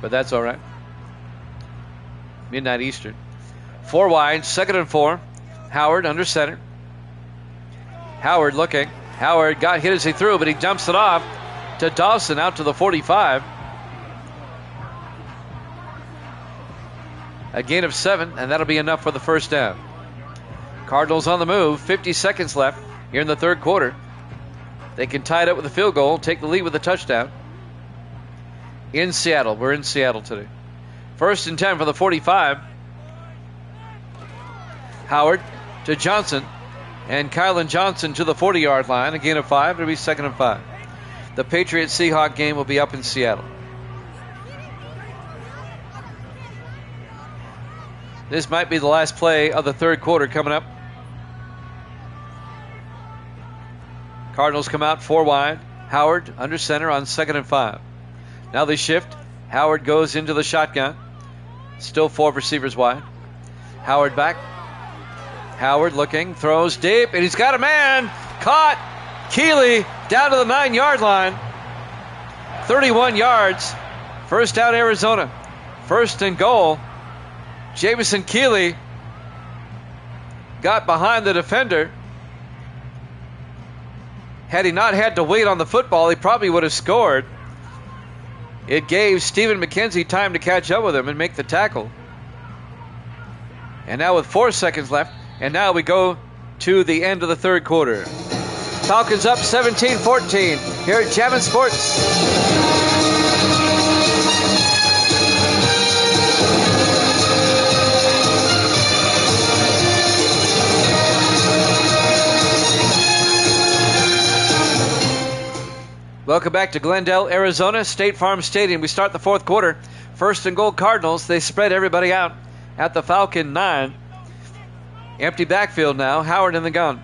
but that's all right. Midnight Eastern. 4 wide, 2nd and 4. Howard under center. Howard looking. Howard got hit as he threw, but he dumps it off to Dawson out to the 45. A gain of 7, and that'll be enough for the 1st down. Cardinals on the move. 50 seconds left here in the third quarter. They can tie it up with a field goal, take the lead with a touchdown. In Seattle. We're in Seattle today. 1st and 10 for the 45. Howard to Johnson. And Kylan Johnson to the 40-yard line. A gain of 5. It'll be 2nd and 5. The Patriots-Seahawks game will be up in Seattle. This might be the last play of the third quarter coming up. Cardinals come out 4 wide. Howard under center on 2nd and 5. Now they shift. Howard goes into the shotgun. Still 4 receivers wide. Howard back. Howard looking, throws deep, and he's got a man. Caught. Keeley down to the 9-yard line. 31 yards. 1st down Arizona. 1st and goal. Jamison Keeley got behind the defender. Had he not had to wait on the football, he probably would have scored. It gave Stephen McKenzie time to catch up with him and make the tackle. And now with 4 seconds left, and now we go to the end of the third quarter. Falcons up 17-14 here at Jammin' Sports. Welcome back to Glendale, Arizona, State Farm Stadium. We start the fourth quarter. 1st and goal Cardinals. They spread everybody out at the Falcon 9. Empty backfield now. Howard in the gun.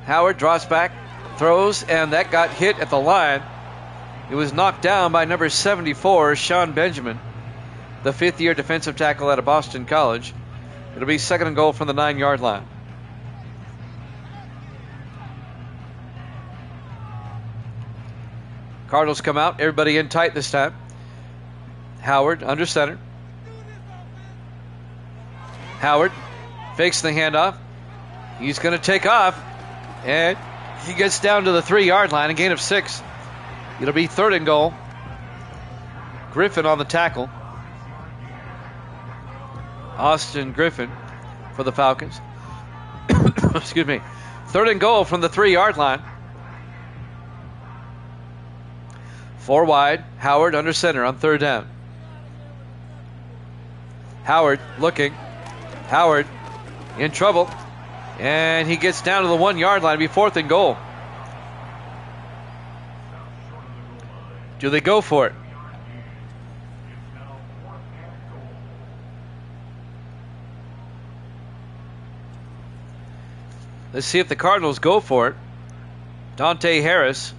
Howard drops back, throws, and that got hit at the line. It was knocked down by number 74, Sean Benjamin, the 5th-year defensive tackle out of Boston College. It'll be 2nd and goal from the 9-yard line. Cardinals come out. Everybody in tight this time. Howard under center. Howard fakes the handoff. He's going to take off. And he gets down to the 3-yard line. A gain of 6. It'll be 3rd and goal. Griffin on the tackle. Austin Griffin for the Falcons. Excuse me. 3rd and goal from the 3-yard line. 4 wide. Howard under center on 3rd down. Howard looking. Howard in trouble. And he gets down to the 1-yard line. It'll be 4th and goal. Do they go for it? Let's see if the Cardinals go for it. Dante Harris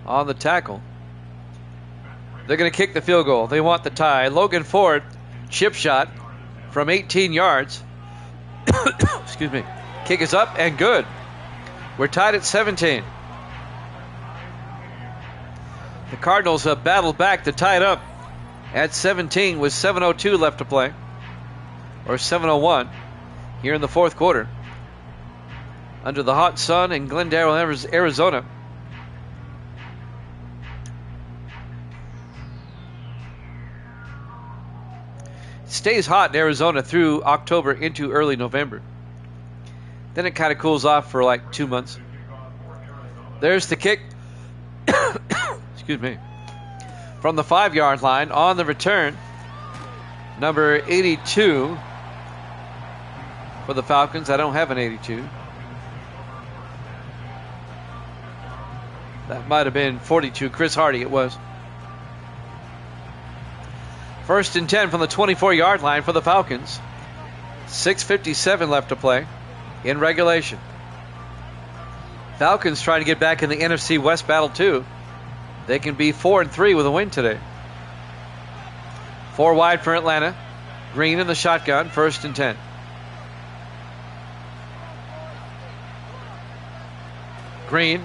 on the tackle. They're going to kick the field goal. They want the tie. Logan Ford, chip shot from 18 yards. Excuse me. Kick is up and good. We're tied at 17. The Cardinals have battled back to tie it up at 17 with 7:02 left to play, or 7:01 here in the fourth quarter. Under the hot sun in Glendale, Arizona. It stays hot in Arizona through October into early November. Then it kind of cools off for like 2 months. There's the kick. Excuse me. From the 5-yard line on the return. Number 82 for the Falcons. I don't have an 82. That might have been 42. Chris Hardy, it was. First and 10 from the 24-yard line for the Falcons. 6:57 left to play in regulation. Falcons trying to get back in the NFC West battle too. They can be 4-3 with a win today. 4 wide for Atlanta. Green in the shotgun. First and 10. Green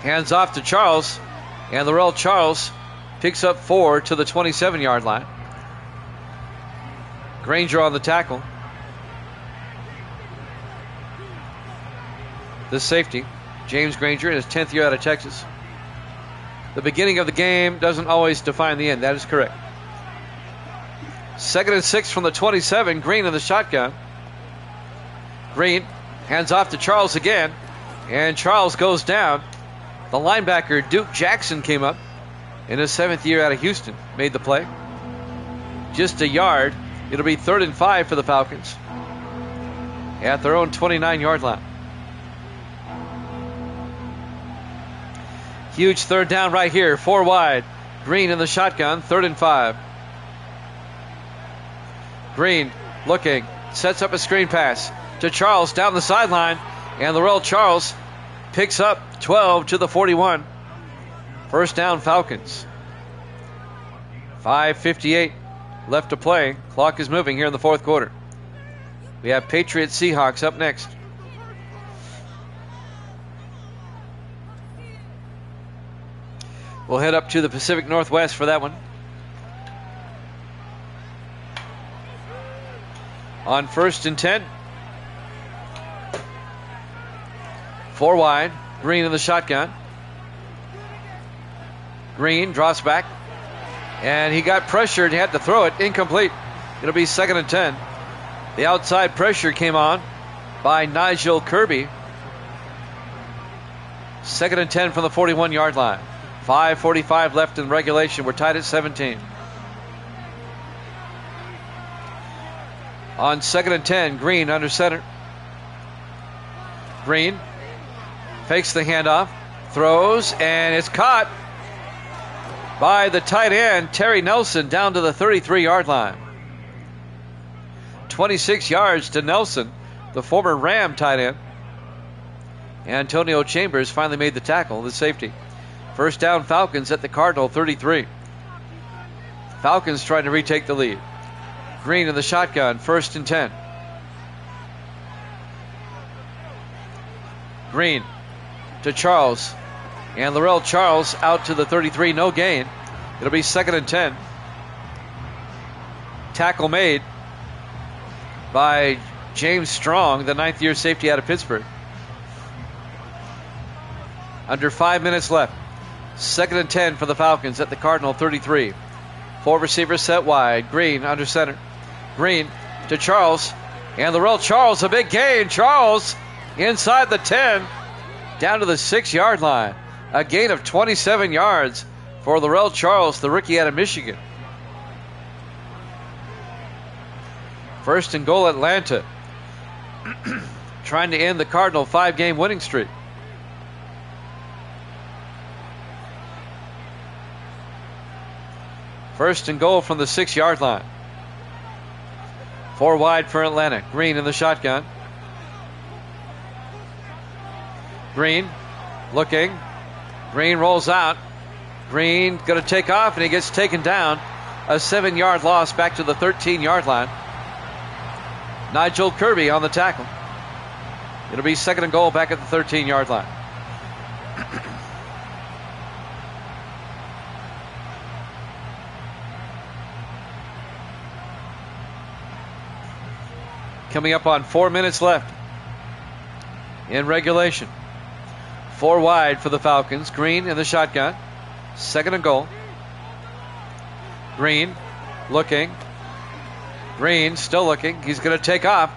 hands off to Charles, and Laurel Charles picks up 4 to the 27-yard line. Granger on the tackle. The safety, James Granger, in his 10th year out of Texas. The beginning of the game doesn't always define the end. That is correct. 2nd and 6 from the 27. Green in the shotgun. Green hands off to Charles again, and Charles goes down. The linebacker, Duke Jackson, came up in his 7th year out of Houston, made the play. Just a yard. It'll be 3rd and 5 for the Falcons at their own 29-yard line. Huge 3rd down right here, 4 wide. Green in the shotgun, 3rd and 5. Green looking, sets up a screen pass to Charles down the sideline, and Laurel Charles picks up 12 to the 41. First down, Falcons. 5:58 left to play. Clock is moving here in the fourth quarter. We have Patriots Seahawks up next. We'll head up to the Pacific Northwest for that one. On 1st and 10. 4 wide. Green in the shotgun. Green draws back. And he got pressured. He had to throw it. Incomplete. It'll be 2nd and 10. The outside pressure came on by Nigel Kirby. 2nd and 10 from the 41-yard line. 5:45 left in regulation. We're tied at 17. On 2nd and 10, Green under center. Green fakes the handoff, throws, and it's caught by the tight end, Terry Nelson, down to the 33-yard line. 26 yards to Nelson, the former Ram tight end. Antonio Chambers finally made the tackle, the safety. First down, Falcons at the Cardinal 33. Falcons trying to retake the lead. Green in the shotgun, 1st and 10. Green to Charles. And Laurel Charles out to the 33, no gain. It'll be 2nd and 10. Tackle made by James Strong, the 9th-year safety out of Pittsburgh. Under 5 minutes left. 2nd and 10 for the Falcons at the Cardinal 33. 4 receivers set wide. Green under center. Green to Charles. And Laurel Charles, a big gain. Charles inside the 10, down to the 6-yard line. A gain of 27 yards for Laurel Charles, the rookie out of Michigan. First and goal, Atlanta. Trying to end the Cardinal 5-game winning streak. First and goal from the 6-yard line. 4 wide for Atlanta. Green in the shotgun. Green looking. Green rolls out. Green going to take off, and he gets taken down. A 7-yard loss back to the 13-yard line. Nigel Kirby on the tackle. It'll be 2nd and goal back at the 13-yard line. Coming up on 4 minutes left in regulation. 4 wide for the Falcons. Green in the shotgun. 2nd and goal. Green looking. Green still looking. He's going to take off.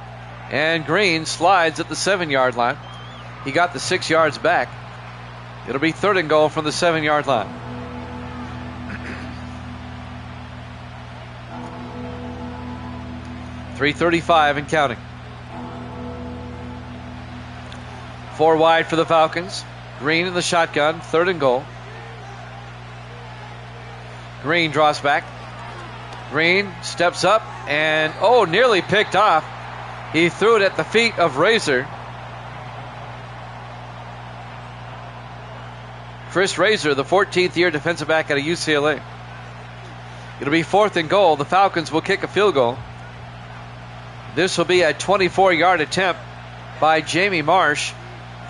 And Green slides at the 7-yard line. He got the 6 yards back. It'll be 3rd and goal from the 7-yard line. .335 and counting. 4 wide for the Falcons. Green in the shotgun. 3rd and goal. Green draws back. Green steps up and, nearly picked off. He threw it at the feet of Razor. Chris Razor, the 14th year defensive back out of UCLA. It'll be 4th and goal. The Falcons will kick a field goal. This will be a 24-yard attempt by Jamie Marsh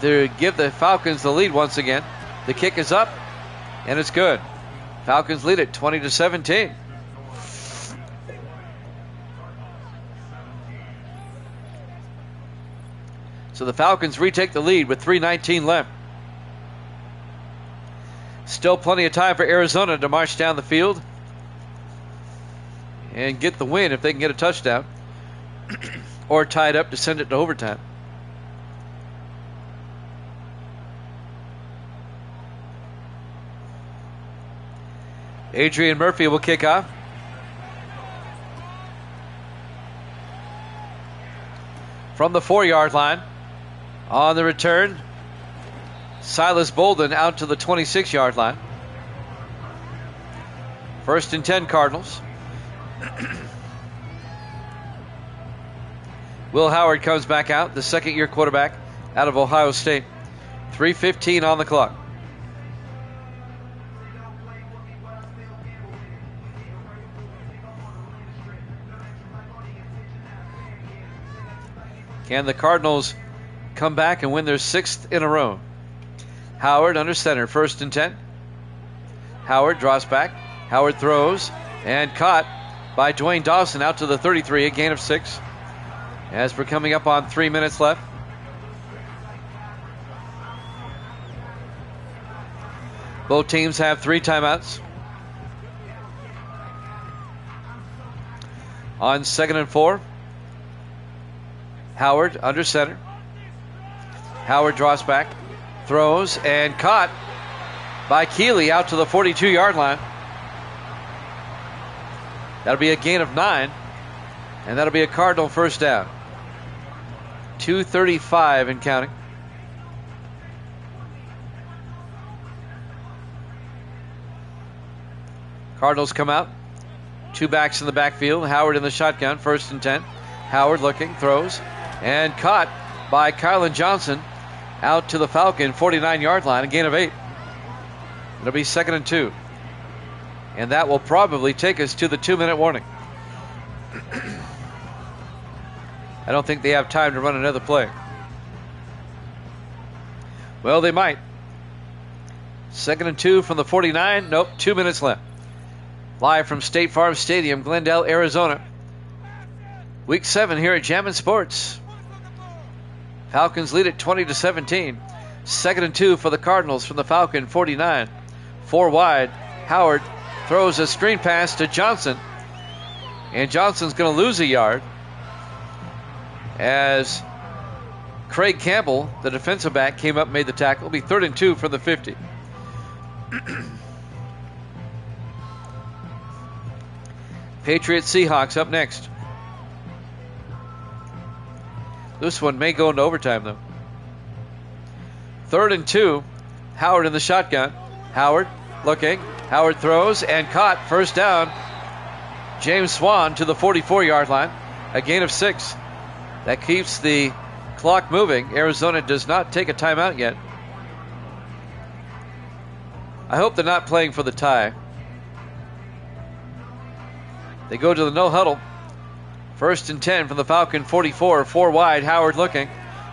to give the Falcons the lead once again. The kick is up, and it's good. Falcons lead it 20-17. So the Falcons retake the lead with 3:19 left. Still plenty of time for Arizona to march down the field and get the win if they can get a touchdown. Or tie it up to send it to overtime. Adrian Murphy will kick off. From the 4-yard line. On the return, Silas Bolden out to the 26-yard line. 1st and 10 Cardinals. Will Howard comes back out, the 2nd-year quarterback out of Ohio State. 3:15 on the clock. Can the Cardinals come back and win their 6th in a row? Howard under center, 1st and 10. Howard draws back. Howard throws and caught by Dwayne Dawson out to the 33, a gain of 6. As we're coming up on 3 minutes left. Both teams have 3 timeouts. On 2nd and 4. Howard under center. Howard draws back, throws, and caught by Keeley out to the 42-yard line. That'll be a gain of 9, and that'll be a Cardinal first down. 2:35 and counting. Cardinals come out. 2 backs in the backfield. Howard in the shotgun, 1st and 10. Howard looking, throws, and caught by Kylan Johnson out to the Falcon 49-yard line, a gain of 8. It'll be 2nd and 2. And that will probably take us to the 2-minute warning. I don't think they have time to run another play. Well, they might. 2nd and 2 from the 49. Nope, 2 minutes left. Live from State Farm Stadium, Glendale, Arizona. Week 7 here at Jammin' Sports. Falcons lead it 20-17. 2nd and 2 for the Cardinals from the Falcon 49. 4 wide. Howard throws a screen pass to Johnson. And Johnson's going to lose a yard as Craig Campbell, the defensive back, came up and made the tackle. It'll be 3rd and 2 from the 50. Patriots Seahawks up next. This one may go into overtime, though. 3rd and 2. Howard in the shotgun. Howard looking. Howard throws and caught. First down. James Swan to the 44-yard line. A gain of 6. That keeps the clock moving. Arizona does not take a timeout yet. I hope they're not playing for the tie. They go to the no huddle. 1st and 10 from the Falcon 44. 4 wide. Howard looking.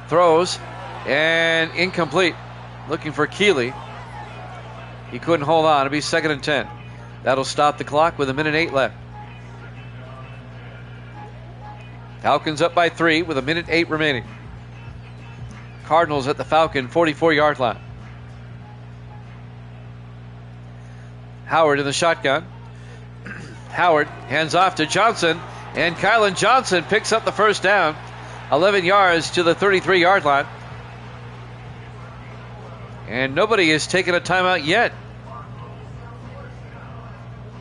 Throws. And incomplete. Looking for Keeley. He couldn't hold on. It'll be 2nd and 10. That'll stop the clock with 1:08 left. Falcons up by 3 with 1:08 remaining. Cardinals at the Falcon 44-yard line. Howard in the shotgun. Howard hands off to Johnson, and Kylan Johnson picks up the first down. 11 yards to the 33-yard line. And nobody has taken a timeout yet.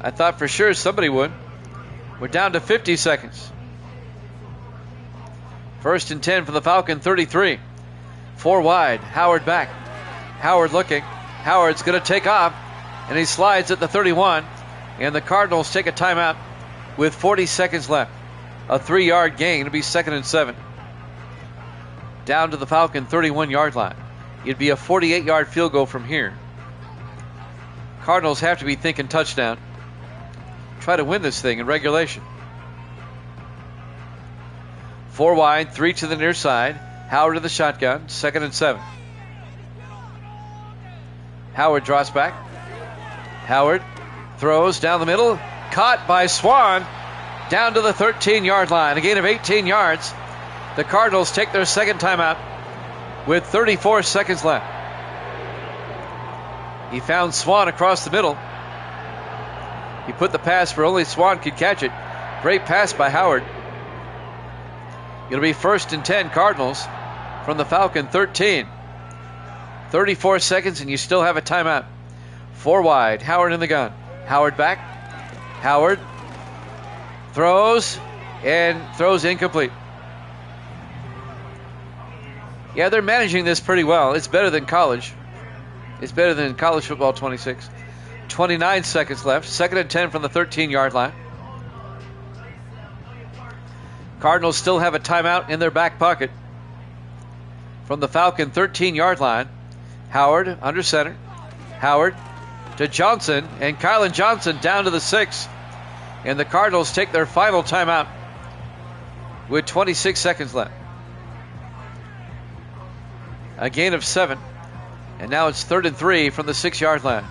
I thought for sure somebody would. We're down to 50 seconds. 1st and 10 for the Falcon 33. 4 wide. Howard back. Howard looking. Howard's going to take off, and he slides at the 31. And the Cardinals take a timeout with 40 seconds left. A 3-yard gain. It'll be 2nd and 7. Down to the Falcon 31-yard line. It'd be a 48-yard field goal from here. Cardinals have to be thinking touchdown. Try to win this thing in regulation. 4 wide, 3 to the near side. Howard to the shotgun, 2nd and 7. Howard draws back. Howard throws down the middle. Caught by Swan. Down to the 13-yard line. A gain of 18 yards. The Cardinals take their second timeout with 34 seconds left. He found Swan across the middle. He put the pass where only Swan could catch it. Great pass by Howard. It'll be 1st and 10 Cardinals from the Falcon 13. 34 seconds and you still have a timeout. 4 wide. Howard in the gun. Howard back. Howard throws and throws incomplete. Yeah, they're managing this pretty well. It's better than college. It's better than college football 26. 29 seconds left. 2nd and 10 from the 13-yard line. Cardinals still have a timeout in their back pocket. From the Falcon 13-yard line, Howard under center. Howard to Johnson, and Kylan Johnson down to the 6. And the Cardinals take their final timeout with 26 seconds left. A gain of 7. And now it's 3rd and 3 from the 6-yard line.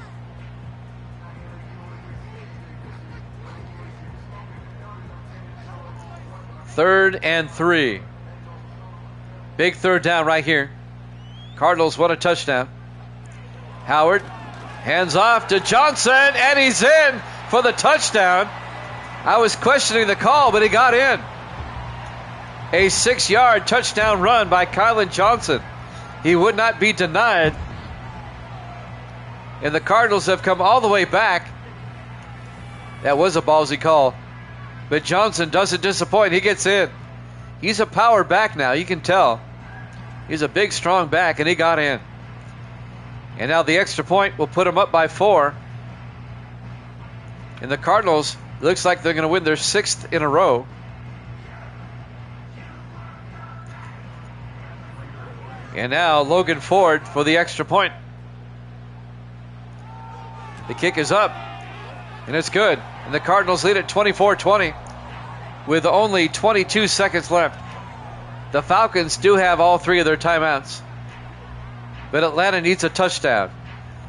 Third and 3. Big third down right here. Cardinals want a touchdown. Howard hands off to Johnson, and he's in for the touchdown. I was questioning the call, but he got in. A 6-yard touchdown run by Kylan Johnson. He would not be denied. And the Cardinals have come all the way back. That was a ballsy call. But Johnson doesn't disappoint. He gets in. He's a power back now. You can tell. He's a big, strong back, and he got in. And now the extra point will put him up by 4. And the Cardinals, looks like they're going to win their 6th in a row. And now Logan Ford for the extra point. The kick is up, and it's good. And the Cardinals lead at 24-20 with only 22 seconds left. The Falcons do have all 3 of their timeouts, but Atlanta needs a touchdown.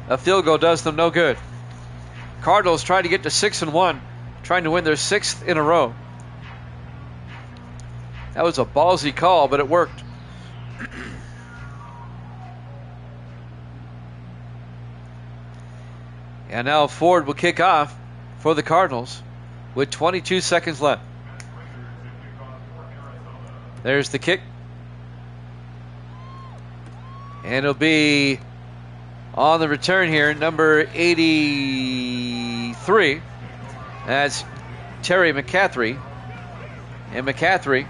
A field goal does them no good. Cardinals trying to get to 6-1, trying to win their 6th in a row. That was a ballsy call, but it worked. And now Ford will kick off for the Cardinals with 22 seconds left. There's the kick. And it'll be on the return here, number 83. That's Terry McCaffrey. And McCaffrey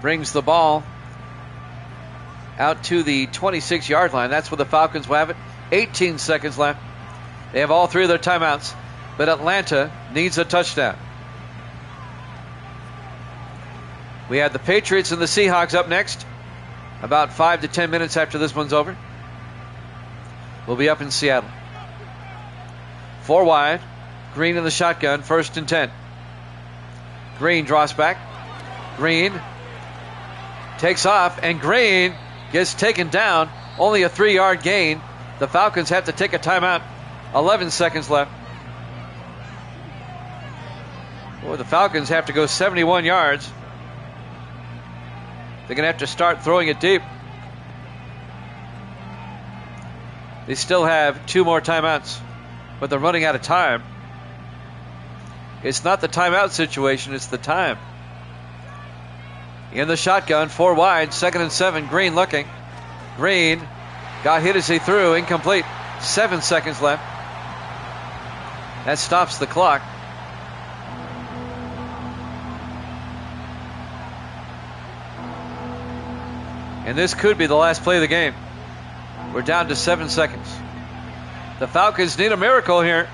brings the ball out to the 26-yard line. That's where the Falcons will have it. 18 seconds left. They have all 3 of their timeouts, but Atlanta needs a touchdown. We have the Patriots and the Seahawks up next, about 5 to 10 minutes after this one's over. We'll be up in Seattle. 4 wide. Green in the shotgun, 1st and 10. Green draws back. Green takes off, and Green gets taken down. Only a 3-yard gain. The Falcons have to take a timeout. 11 seconds left. Boy, the Falcons have to go 71 yards. They're going to have to start throwing it deep. They still have 2 more timeouts, but they're running out of time. It's not the timeout situation, it's the time. In the shotgun, 4 wide, 2nd and 7. Green looking. Green got hit as he threw, incomplete. 7 seconds left. That stops the clock. And this could be the last play of the game. We're down to 7 seconds. The Falcons need a miracle here.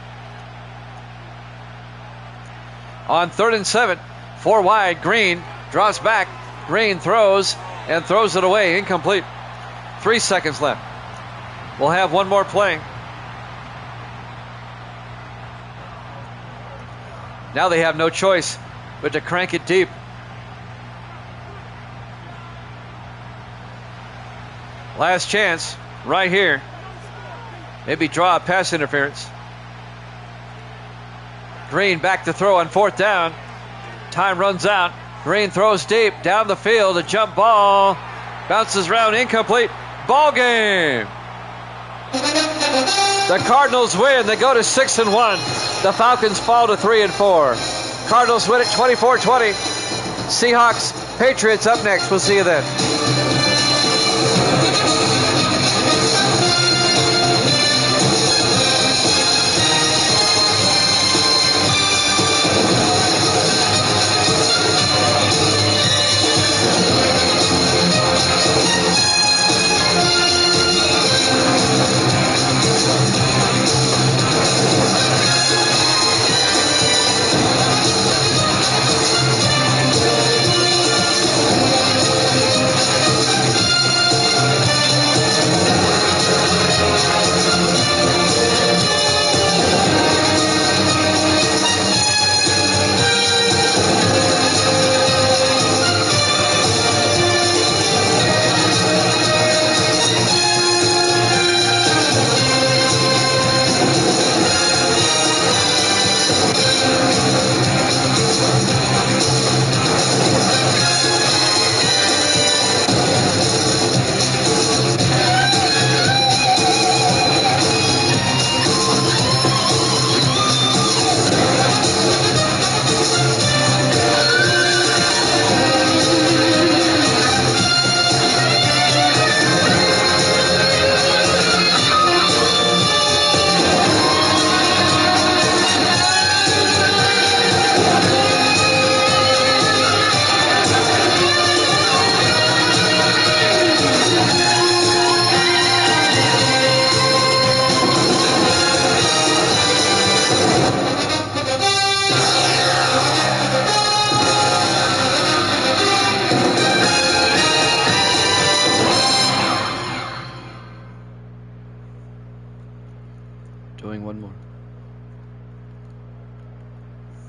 On 3rd and 7, 4 wide, Green draws back. Green throws and throws it away, incomplete. 3 seconds left. We'll have one more play. Now they have no choice but to crank it deep. Last chance right here. Maybe draw a pass interference. Green back to throw on 4th down. Time runs out. Green throws deep down the field. A jump ball. Bounces around, incomplete. Ball game. The Cardinals win. They go to 6-1. The Falcons fall to 3-4. Cardinals win it 24-20. Seahawks, Patriots up next. We'll see you then. Doing one more.